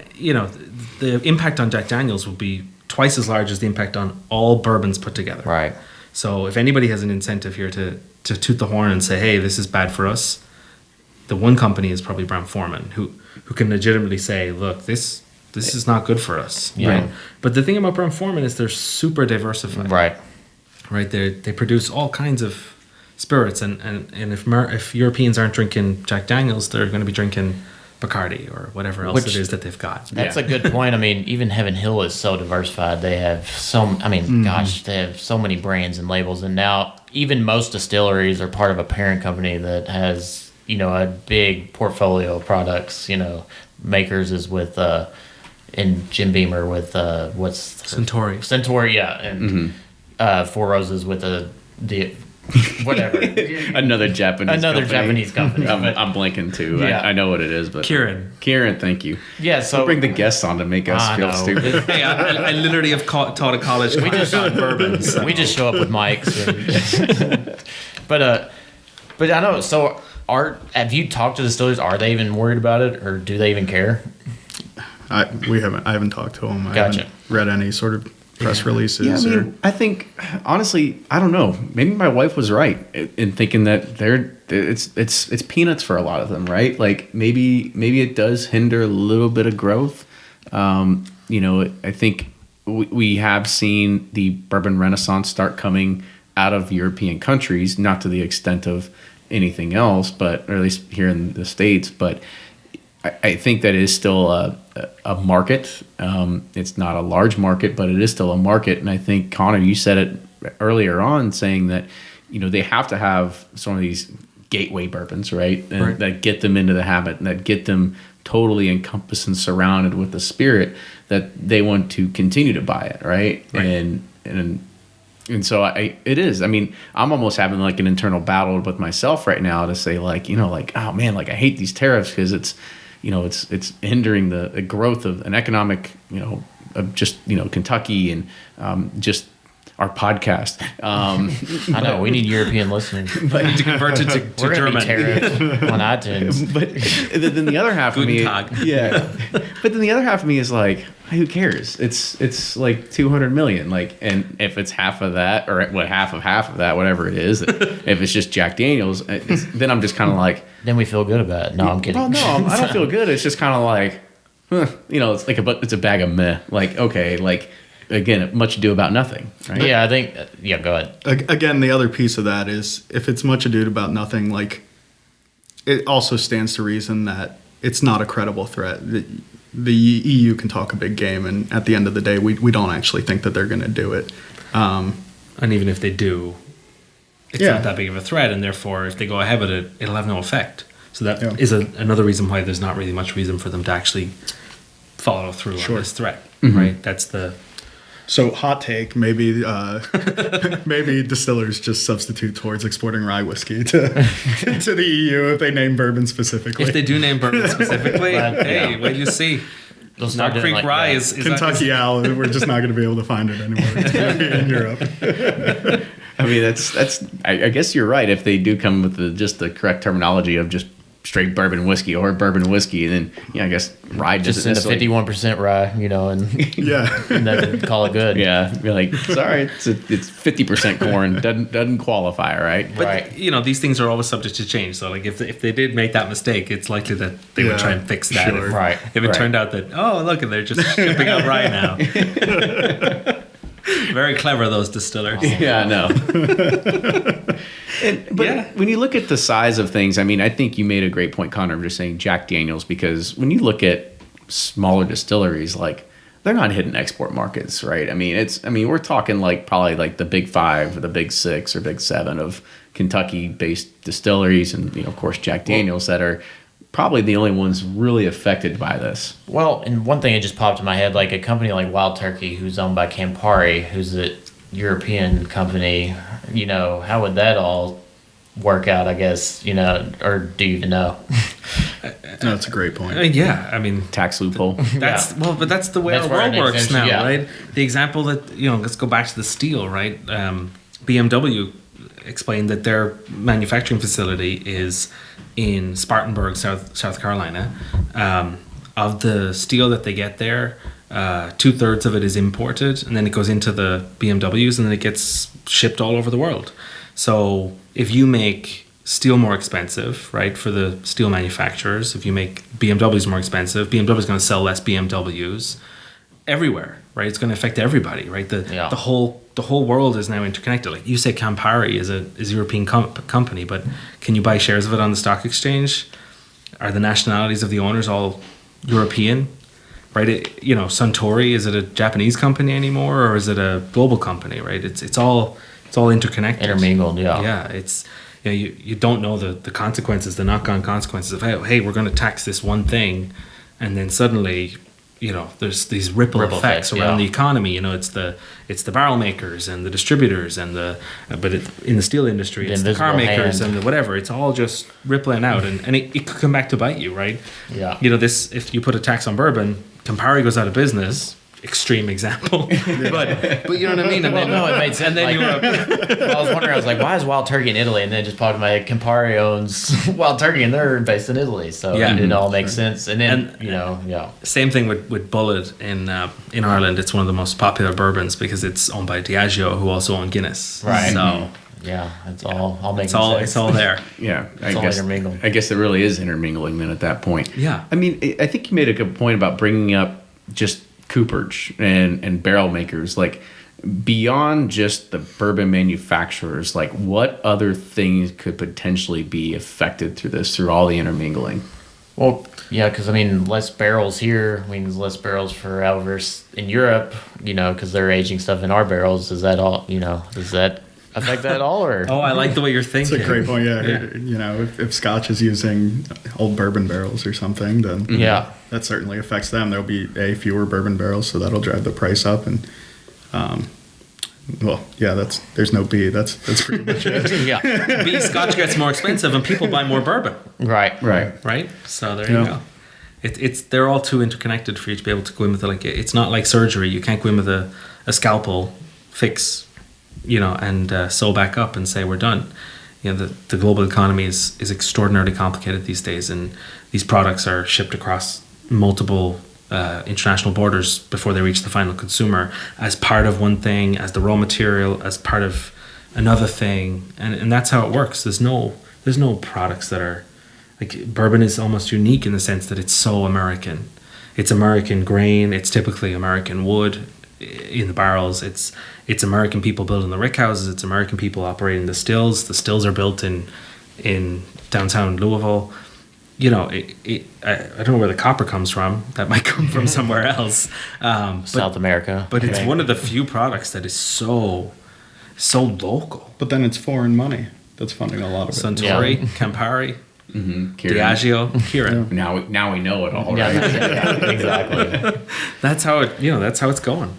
the impact on Jack Daniels will be twice as large as the impact on all bourbons put together. Right. So if anybody has an incentive here to toot the horn and say, hey, this is bad for us, the one company is probably Brown-Forman, who can legitimately say, look, this is not good for us. Yeah. Right? But the thing about Brown-Forman is they're super diversified. Right. Right. They produce all kinds of spirits, and if Europeans aren't drinking Jack Daniels, they're going to be drinking Bacardi or whatever else it is that they've got. That's a good point. I mean, even Heaven Hill is so diversified. They have they have so many brands and labels. And now even most distilleries are part of a parent company that has, a big portfolio of products. Makers is with, and Jim Beamer with, Centauri. Centauri, yeah. And Four Roses with the whatever. Another Japanese company. I'm blanking too. Yeah. I know what it is, but Kieran, thank you. Yeah, so we'll bring the guests on to make us feel stupid. Hey, I literally have taught a college class on bourbon. So. We just show up with mics. But I know. So, have you talked to the distillers? Are they even worried about it, or do they even care? I haven't talked to them. I Gotcha. haven't read any sort of press releases. Yeah, I think honestly, I don't know. Maybe my wife was right in thinking that it's peanuts for a lot of them, right? Like maybe it does hinder a little bit of growth. I think we have seen the bourbon renaissance start coming out of European countries, not to the extent of anything else, but or at least here in the States, but. I think that is still a market. It's not a large market, but it is still a market. And I think, Conor, you said it earlier on, saying that they have to have some of these gateway bourbons, right? And that get them into the habit and that get them totally encompassed and surrounded with the spirit that they want to continue to buy it, right? And so it is. I mean, I'm almost having like an internal battle with myself right now to say oh man, I hate these tariffs because it's hindering the growth of an economic, of just, Kentucky and just our podcast. I know we need European listeners. But need to convert it to German on iTunes. But then the other half of me, But then the other half of me is like, who cares? It's like 200 million. Like, and if it's half of that, or half of that, whatever it is, if it's just Jack Daniels, then I'm just kind of like. Then we feel good about it. No, I'm kidding. Well, no, I don't feel good. It's just kind of like, it's like it's a bag of meh. Like, okay, like. Again, much ado about nothing, right? Yeah, I think. Yeah, go ahead. Again, the other piece of that is if it's much ado about nothing, like it also stands to reason that it's not a credible threat. The EU can talk a big game, and at the end of the day, we don't actually think that they're going to do it. And even if they do, it's not that big of a threat, and therefore, if they go ahead with it, it'll have no effect. So that is another reason why there's not really much reason for them to actually follow through on this threat, right? That's So hot take, maybe maybe distillers just substitute towards exporting rye whiskey to the EU if they name bourbon specifically. If they do name bourbon specifically, But, hey, yeah. wait, you see. They'll start Knob doing Creek like Rye that. is Kentucky Owl, we're just not going to be able to find it anymore. It's going to be in Europe. I mean, that's. I guess you're right. If they do come with just the correct terminology of just straight bourbon whiskey or bourbon whiskey, and then I guess rye Just doesn't send a necessarily. 51% rye, and Yeah. and then call it good. Yeah, be like, sorry, it's 50% corn, doesn't qualify, right? But Right. these things are always subject to change. So like if they did make that mistake, it's likely that they would Yeah, try and fix that. sure. Right, If it right. turned out that look, they're just shipping out rye now. Very clever, those distillers. Yeah, I know. But Yeah. when you look at the size of things, I mean, I think you made a great point, Conor, of just saying Jack Daniels, because when you look at smaller distilleries, like they're not hitting export markets, right? I mean, we're talking like probably like the big 5 or the big 6 or big 7 of Kentucky-based distilleries, and of course Jack Daniels that are probably the only ones really affected by this. Well, and one thing that just popped in my head, like a company like Wild Turkey, who's owned by Campari, who's a European company, how would that all work out, I guess, or do you even know? No, that's a great point. Yeah, I mean, Tax loophole. that's but that's the way That's our where world it works makes now, sense, yeah. right? The example that let's go back to the steel, right? BMW explained that their manufacturing facility is in Spartanburg, South Carolina. Of the steel that they get there, 2/3 of it is imported, and then it goes into the BMWs, and then it gets shipped all over the world. So if you make steel more expensive, right, for the steel manufacturers, if you make BMWs more expensive, BMW is going to sell less BMWs everywhere, right? It's going to affect everybody, right? The whole world is now interconnected. Like you say, Campari is a European company, but can you buy shares of it on the stock exchange? Are the nationalities of the owners all European? Right? Suntory, is it a Japanese company anymore, or is it a global company? Right? It's all interconnected, Intermingled, yeah. Yeah, it's you don't know the consequences, the knock-on consequences of hey, we're going to tax this one thing, and then suddenly there's these ripple effects effects, around yeah. the economy. It's the barrel makers and the distributors and in the steel industry, The it's the car invisible makers hand. and the whatever. It's all just rippling out, and it could come back to bite you, right? Yeah. If you put a tax on bourbon, Campari goes out of business. Extreme example, but you know what I mean. And Well, then, no, it made sense. And then I was wondering, I was like, why is Wild Turkey in Italy? And then it just popped in my head, Campari owns Wild Turkey, and they're based in Italy. So Yeah. it all makes sense. And then, And- Same thing with Bullet in Ireland. It's one of the most popular bourbons because it's owned by Diageo, who also own Guinness. Right. So Yeah, it's all making it's all there. Yeah, It's all intermingled. I guess it really is intermingling then at that point. Yeah. I mean, I think you made a good point about bringing up just cooperage and barrel makers. Like, beyond just the bourbon manufacturers, like what other things could potentially be affected through all the intermingling? Well, yeah, because less barrels here means less barrels for Alvers in Europe, because they're aging stuff in our barrels. Is that all, does that affect that at all? Or Oh, I like the way you're It's thinking. a great point. Yeah, if Scotch is using old bourbon barrels or something, then Yeah. that certainly affects them. There'll be fewer bourbon barrels, so that'll drive the price up. And there's no B. That's pretty much it. yeah, B, Scotch gets more expensive, and people buy more bourbon, right. right? So there you Yeah. go. They're all too interconnected for you to be able to go in with it's not like surgery. You can't go in with a scalpel, fix, and sew back up and say we're done. The global economy is extraordinarily complicated these days, and these products are shipped across multiple international borders before they reach the final consumer as part of one thing, as the raw material, as part of another thing, and that's how it works. There's no products that are like bourbon is almost unique in the sense that it's so American. It's American grain. It's typically American wood in the barrels. It's American people building the rick houses. It's American people operating the stills. The stills are built in downtown Louisville. I don't know where the copper comes from. That might come from somewhere else. South America. But it's Okay. one of the few products that is so local. But then it's foreign money that's funding a lot of it. Suntory, Campari, Kieran. Diageo, Kieran. Now we know it all, Yeah, right? yeah, exactly. That's how it's going.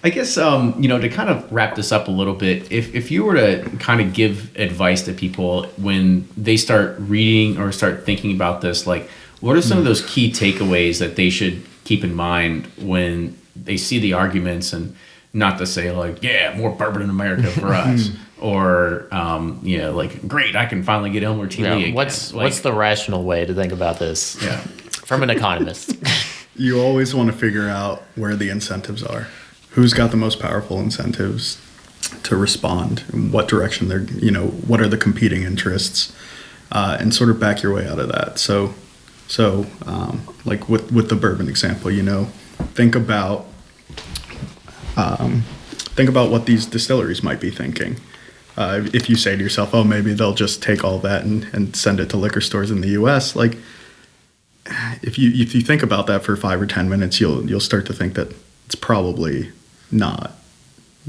I guess, to kind of wrap this up a little bit, if you were to kind of give advice to people when they start reading or start thinking about this, like, what are some of those key takeaways that they should keep in mind when they see the arguments, and not to say like, yeah, more bourbon in America for us, or, like, great, I can finally get Elmer T. Lee again. What's the rational way to think about this from an economist? You always want to figure out where the incentives are. Who's got the most powerful incentives to respond? In what direction they're, what are the competing interests? And sort of back your way out of that. So like with the bourbon example, think about what these distilleries might be thinking. If you say to yourself, oh, maybe they'll just take all that and send it to liquor stores in the U.S., like, if you think about that for 5 or 10 minutes, you'll start to think that it's probably not,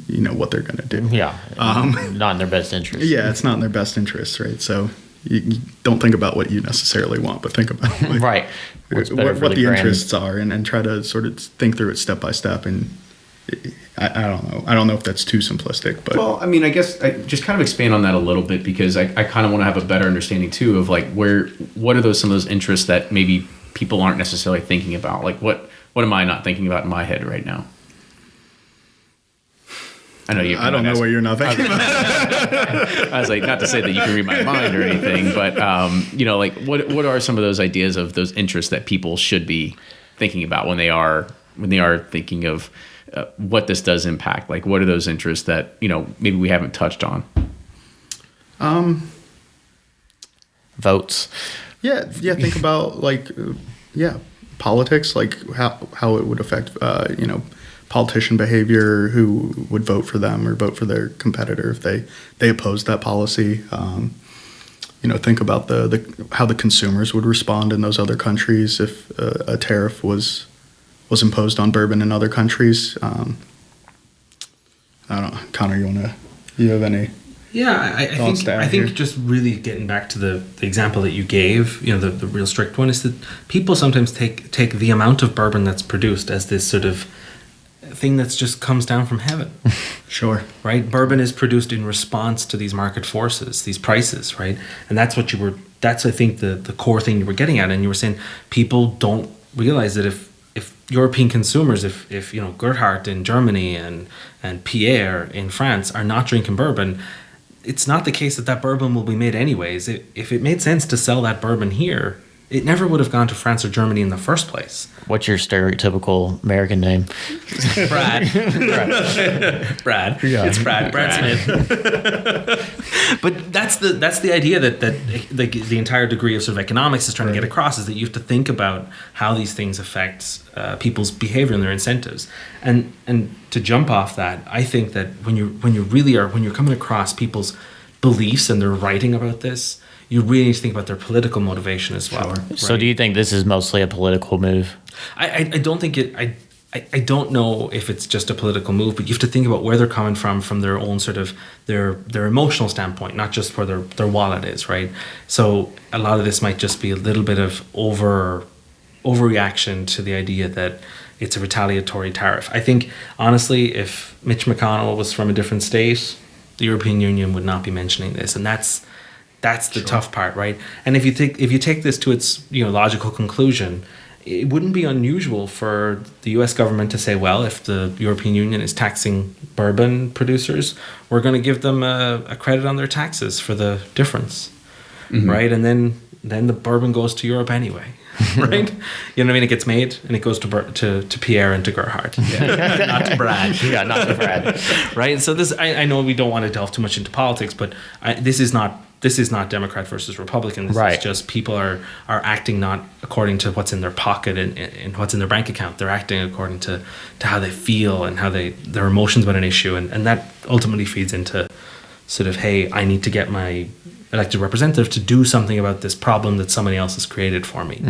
what they're going to do. Yeah, not in their best interest. Yeah, it's not in their best interest, right? So you don't think about what you necessarily want, but think about right what the interests are, and try to sort of think through it step by step. And I don't know. I don't know if that's too simplistic, but well, I mean, I guess I just kind of expand on that a little bit, because I kind of want to have a better understanding too of like what are some of those interests that maybe people aren't necessarily thinking about. Like what am I not thinking about in my head right now? I know you. I don't know what you're not thinking about. I was like, not to say that you can read my mind or anything, but like what are some of those ideas of those interests that people should be thinking about when they are thinking of what this does impact? Like, what are those interests that maybe we haven't touched on? Votes. Yeah. Think about politics, like how it would affect politician behavior, who would vote for them or vote for their competitor if they oppose that policy. Think about how the consumers would respond in those other countries if a tariff was imposed on bourbon in other countries. I don't know, Conor, you have any? Yeah, I think just really getting back to the example that you gave, the real strict one, is that people sometimes take the amount of bourbon that's produced as this sort of thing that's just comes down from heaven. Sure. Right? Bourbon is produced in response to these market forces, these prices, right? And that's I think the core thing you were getting at. And you were saying people don't realize that if European consumers, if Gerhardt in Germany and Pierre in France are not drinking bourbon, it's not the case that bourbon will be made anyways. If it made sense to sell that bourbon here, it never would have gone to France or Germany in the first place. What's your stereotypical American name? Brad. Brad. Yeah. It's Brad. Brad Smith. But that's the idea that the entire degree of sort of economics is trying to get across, is that you have to think about how these things affect people's behavior and their incentives. And to jump off that, I think that when you're coming across people's beliefs and they're writing about this, you really need to think about their political motivation as well. Sure. Right? So do you think this is mostly a political move? I don't think it... I don't know if it's just a political move, but you have to think about where they're coming from their own sort of their emotional standpoint, not just where their wallet is, right? So a lot of this might just be a little bit of overreaction to the idea that it's a retaliatory tariff. I think, honestly, if Mitch McConnell was from a different state, the European Union would not be mentioning this, and that's the tough part, right? And if you take this to its logical conclusion, it wouldn't be unusual for the U.S. government to say, well, if the European Union is taxing bourbon producers, we're going to give them a credit on their taxes for the difference, right? And then the bourbon goes to Europe anyway, right? You know what I mean? It gets made and it goes to Pierre and to Gerhardt, not to Brad. Yeah, not to Brad. Right? So this, I know we don't want to delve too much into politics, but this is not Democrat versus Republican. This is just people are acting not according to what's in their pocket and what's in their bank account. They're acting according to how they feel and how their emotions about an issue. And that ultimately feeds into sort of, hey, I need to get my elected representative to do something about this problem that somebody else has created for me,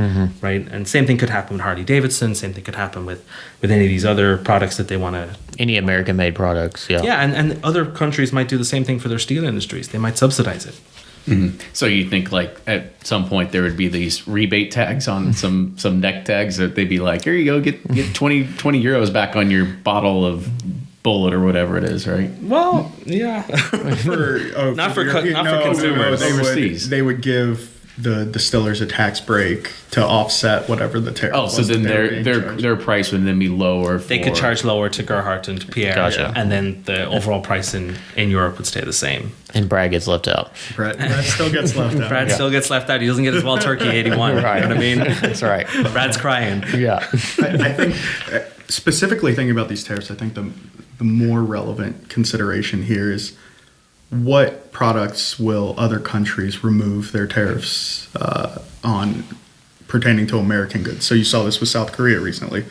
right? And same thing could happen with Harley-Davidson. Same thing could happen with any of these other products that they want to... Any American-made products, yeah. Yeah, and other countries might do the same thing for their steel industries. They might subsidize it. So you think like at some point there would be these rebate tags on some neck tags that they'd be like, here you go, get 20 euros back on your bottle of bullet or whatever it is, right? Well, yeah. Not for consumers. Overseas. They would give the distillers a tax break to offset whatever the tariff. Oh, so then their price would then be lower. They could charge lower to Gerhardt and to Pierre, Gotcha. and then the overall price in Europe would stay the same. And Brad gets left out. Brad still gets left out. Brad still gets left out. He doesn't get his Wild Turkey 81. Right. You know what I mean? That's right. Brad's crying. Yeah. I think specifically thinking about these tariffs, I think the more relevant consideration here is what products will other countries remove their tariffs on pertaining to American goods. So you saw this with South Korea recently.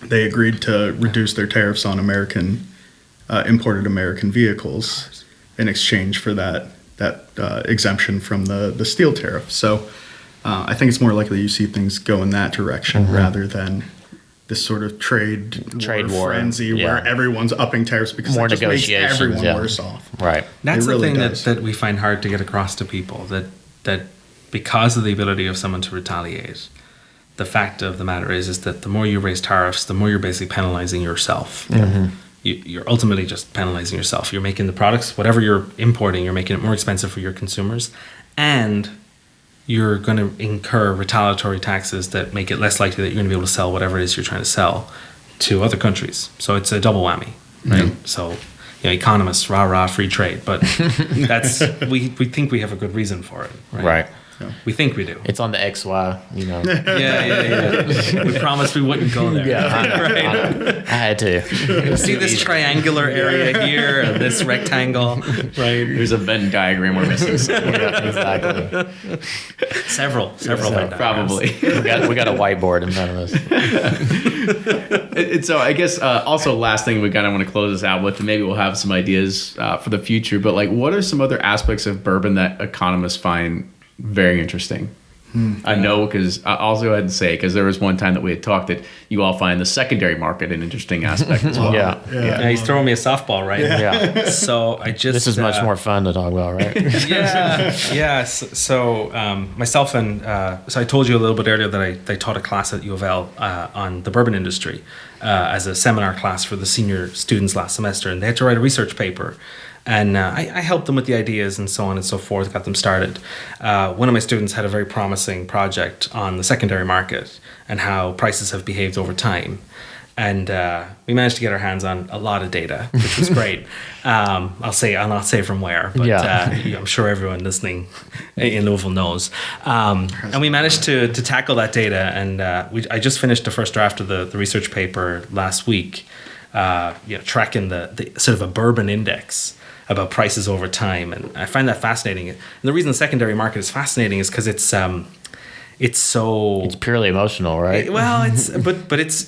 They agreed to reduce their tariffs on imported American vehicles in exchange for that exemption from the steel tariff. So I think it's more likely you see things go in that direction rather than this sort of trade war frenzy where everyone's upping tariffs because more that just makes negotiations, everyone worse off. Right. That's It really the thing does. that we find hard to get across to people, that because of the ability of someone to retaliate, the fact of the matter is that the more you raise tariffs, the more you're basically penalizing yourself. You're ultimately just penalizing yourself. You're making the products, whatever you're importing, you're making it more expensive for your consumers, and you're going to incur retaliatory taxes that make it less likely that you're going to be able to sell whatever it is you're trying to sell to other countries. So it's a double whammy, right? So, economists, rah, free trade, but we think we have a good reason for it, right? Right. We think we do. It's on the XY, Yeah. We promised we wouldn't go there. Yeah, I had to. See this triangular area here, and this rectangle, right? There's a Venn diagram we're missing. Yeah, exactly. Several Venn diagrams. Probably. We got a whiteboard in front of us. And so I guess also last thing we kind of want to close this out with, and maybe we'll have some ideas for the future. But like, what are some other aspects of bourbon that economists find very interesting? I know because I'll go ahead and say, because there was one time that we had talked that you all find the secondary market an interesting aspect as well. Yeah, he's throwing me a softball, right? Yeah. So I just This is much more fun to talk about, right? yeah. So myself and so I told you a little bit earlier that I taught a class at U of L on the bourbon industry as a seminar class for the senior students last semester, and they had to write a research paper. And I helped them with the ideas and so on and so forth, got them started. One of my students had a very promising project on the secondary market and how prices have behaved over time. And we managed to get our hands on a lot of data, which was great. I'll not say from where, but I'm sure everyone listening in Louisville knows. And we managed to tackle that data. And I just finished the first draft of the research paper last week, tracking the sort of a bourbon index about prices over time, and I find that fascinating. And the reason the secondary market is fascinating is because it's purely emotional, right? It's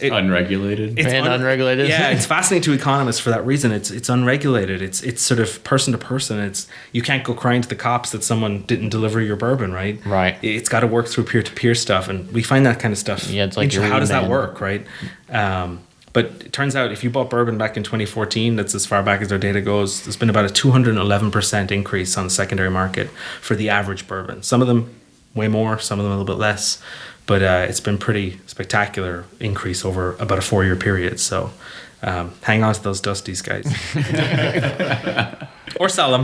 Unregulated. Unregulated. Yeah, it's fascinating to economists for that reason. It's unregulated. It's sort of person to person. You can't go crying to the cops that someone didn't deliver your bourbon, right? Right. It's got to work through peer to peer stuff, and we find that kind of stuff. Yeah, it's like how does that man. work, right? But it turns out if you bought bourbon back in 2014, that's as far back as their data goes, there's been about a 211% increase on the secondary market for the average bourbon. Some of them way more, some of them a little bit less, but it's been pretty spectacular increase over about a 4-year period. So hang on to those dusties, guys. Or sell them.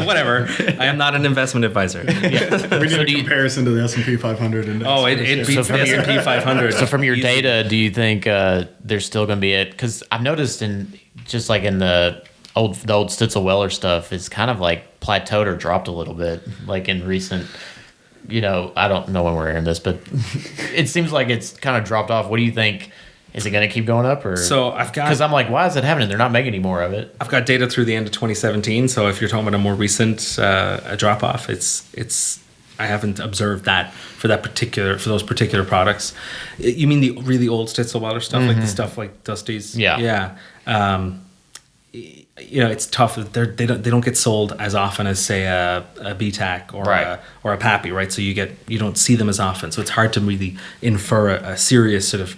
Whatever. I am not an investment advisor. We need a comparison to the S&P 500 index. Oh, it beats the S&P 500. So from your data, do you think there's still going to be because I've noticed in the old Stitzel Weller stuff, it's kind of like plateaued or dropped a little bit, like in recent. I don't know when we're hearing this, but it seems like it's kind of dropped off. What do you think? Is it going to keep going up? Or So I've got, because I'm like, why is it happening? They're not making any more of it. I've got data through the end of 2017. So if you're talking about a more recent a drop off, it's I haven't observed that for those particular products. You mean the really old Stitzel Weller stuff, like the stuff like Dusty's? Yeah. It's tough. They don't get sold as often as say a BTAC or a Pappy, right? So you don't see them as often. So it's hard to really infer a serious sort of.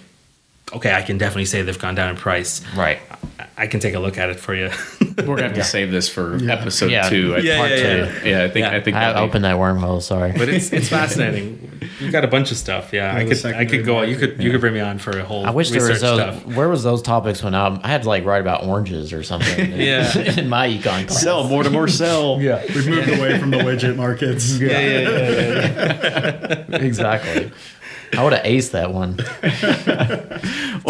Okay, I can definitely say they've gone down in price. Right. I can take a look at it for you. We're gonna have to save this for episode Yeah. 2. Part two. Yeah, I think I that'd be- opened that wormhole. Sorry. But it's fascinating. You've got a bunch of stuff. Yeah, Yeah, the I could go. secondary You could bring me on for a whole. I wish there was research those. stuff. Where was those topics when I had to like write about oranges or something? Yeah. in my econ class. Sell, Mortimer, sell. Yeah. We've moved away from the widget markets. Exactly. I would have aced that one.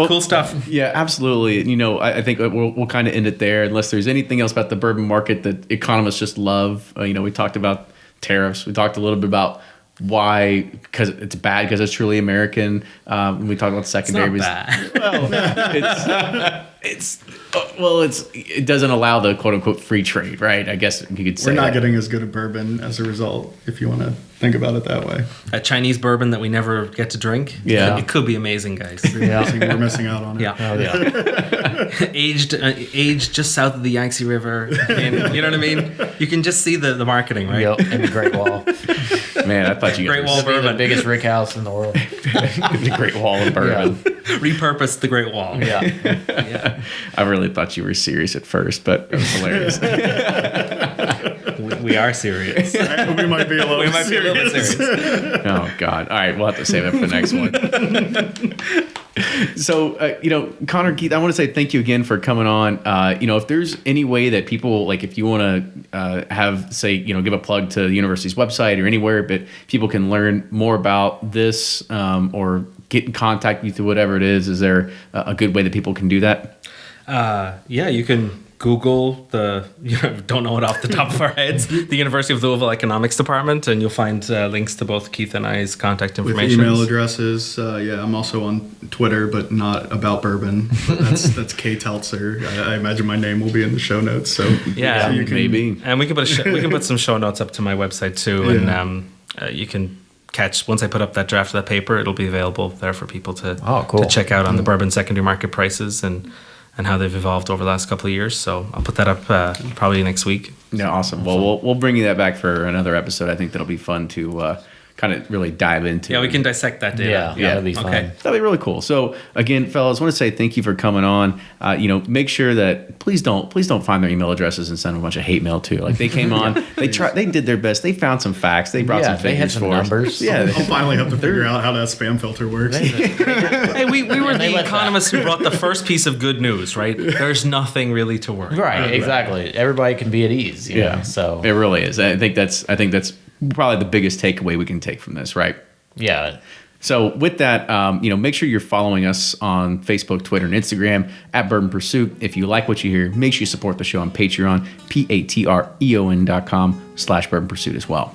Cool stuff. Yeah, absolutely. You know, I think we'll kind of end it there unless there's anything else about the bourbon market that economists just love. You know, we talked about tariffs. We talked a little bit about why, because it's bad because it's truly American. We talked about secondary. It's not bad. It doesn't allow the quote unquote free trade, right? I guess you could say We're not that. getting as good a bourbon as a result, if you want to think about it that way. A Chinese bourbon that we never get to drink. Yeah. It could be amazing, guys. We're missing out on it. Yeah. Oh yeah. aged just south of the Yangtze River. You know what I mean? You can just see the marketing, right? Yep. And the Great Wall. Man, I thought you guys Great were Wall Be the bourbon. biggest rick house in the world. the Great Wall of Bourbon. Repurposed the Great Wall. Yeah. Yeah. I really thought you were serious at first, but it was hilarious. We are serious. We might be a little We might be a little bit serious. Oh God! All right, we'll have to save it for the next one. So, Conor, Keith, I want to say thank you again for coming on. If there's any way that people, like, if you want to have, say, give a plug to the university's website or anywhere, but people can learn more about this or get in contact with you, whatever it is there a good way that people can do that? You can Google don't know it off the top of our heads, the University of Louisville Economics Department, and you'll find links to both Keith and I's contact With information. email addresses. I'm also on Twitter, but not about bourbon. But that's K Teltser. I imagine my name will be in the show notes. So Yeah, you can, maybe. And we can put some show notes up to my website too, Yeah. and you can catch once I put up that draft of that paper, it'll be available there for people to Cool. to check out on the bourbon secondary market prices and how they've evolved over the last couple of years. So I'll put that up probably next week. Yeah, awesome. Well, we'll bring you that back for another episode. I think that'll be fun to kind of really dive into. Yeah, we can dissect that data. Yeah, that'd be fun. Okay. That'd be really cool. So again, fellas, I want to say thank you for coming on. Make sure that please don't find their email addresses and send them a bunch of hate mail too. Like they came on, they did their best. They found some facts. They brought some they had figures some for us. numbers. Yeah, I'll finally have to figure out how that spam filter works. Hey, we were they the let economists who brought the first piece of good news, right? There's nothing really to worry. Right, exactly. Everybody can be at ease. You know, so it really is. I think that's probably the biggest takeaway we can take from this, right? yeah. So with that, make sure you're following us on Facebook, Twitter, and Instagram at Bourbon Pursuit. If you like what you hear, make sure you support the show on Patreon, patreon.com/Bourbon Pursuit as well.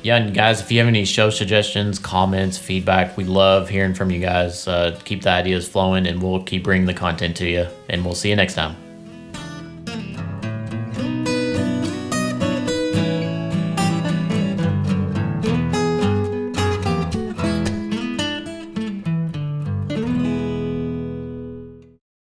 Yeah, and guys, if you have any show suggestions, comments, feedback, we love hearing from you guys. Keep the ideas flowing, and we'll keep bringing the content to you. And we'll see you next time.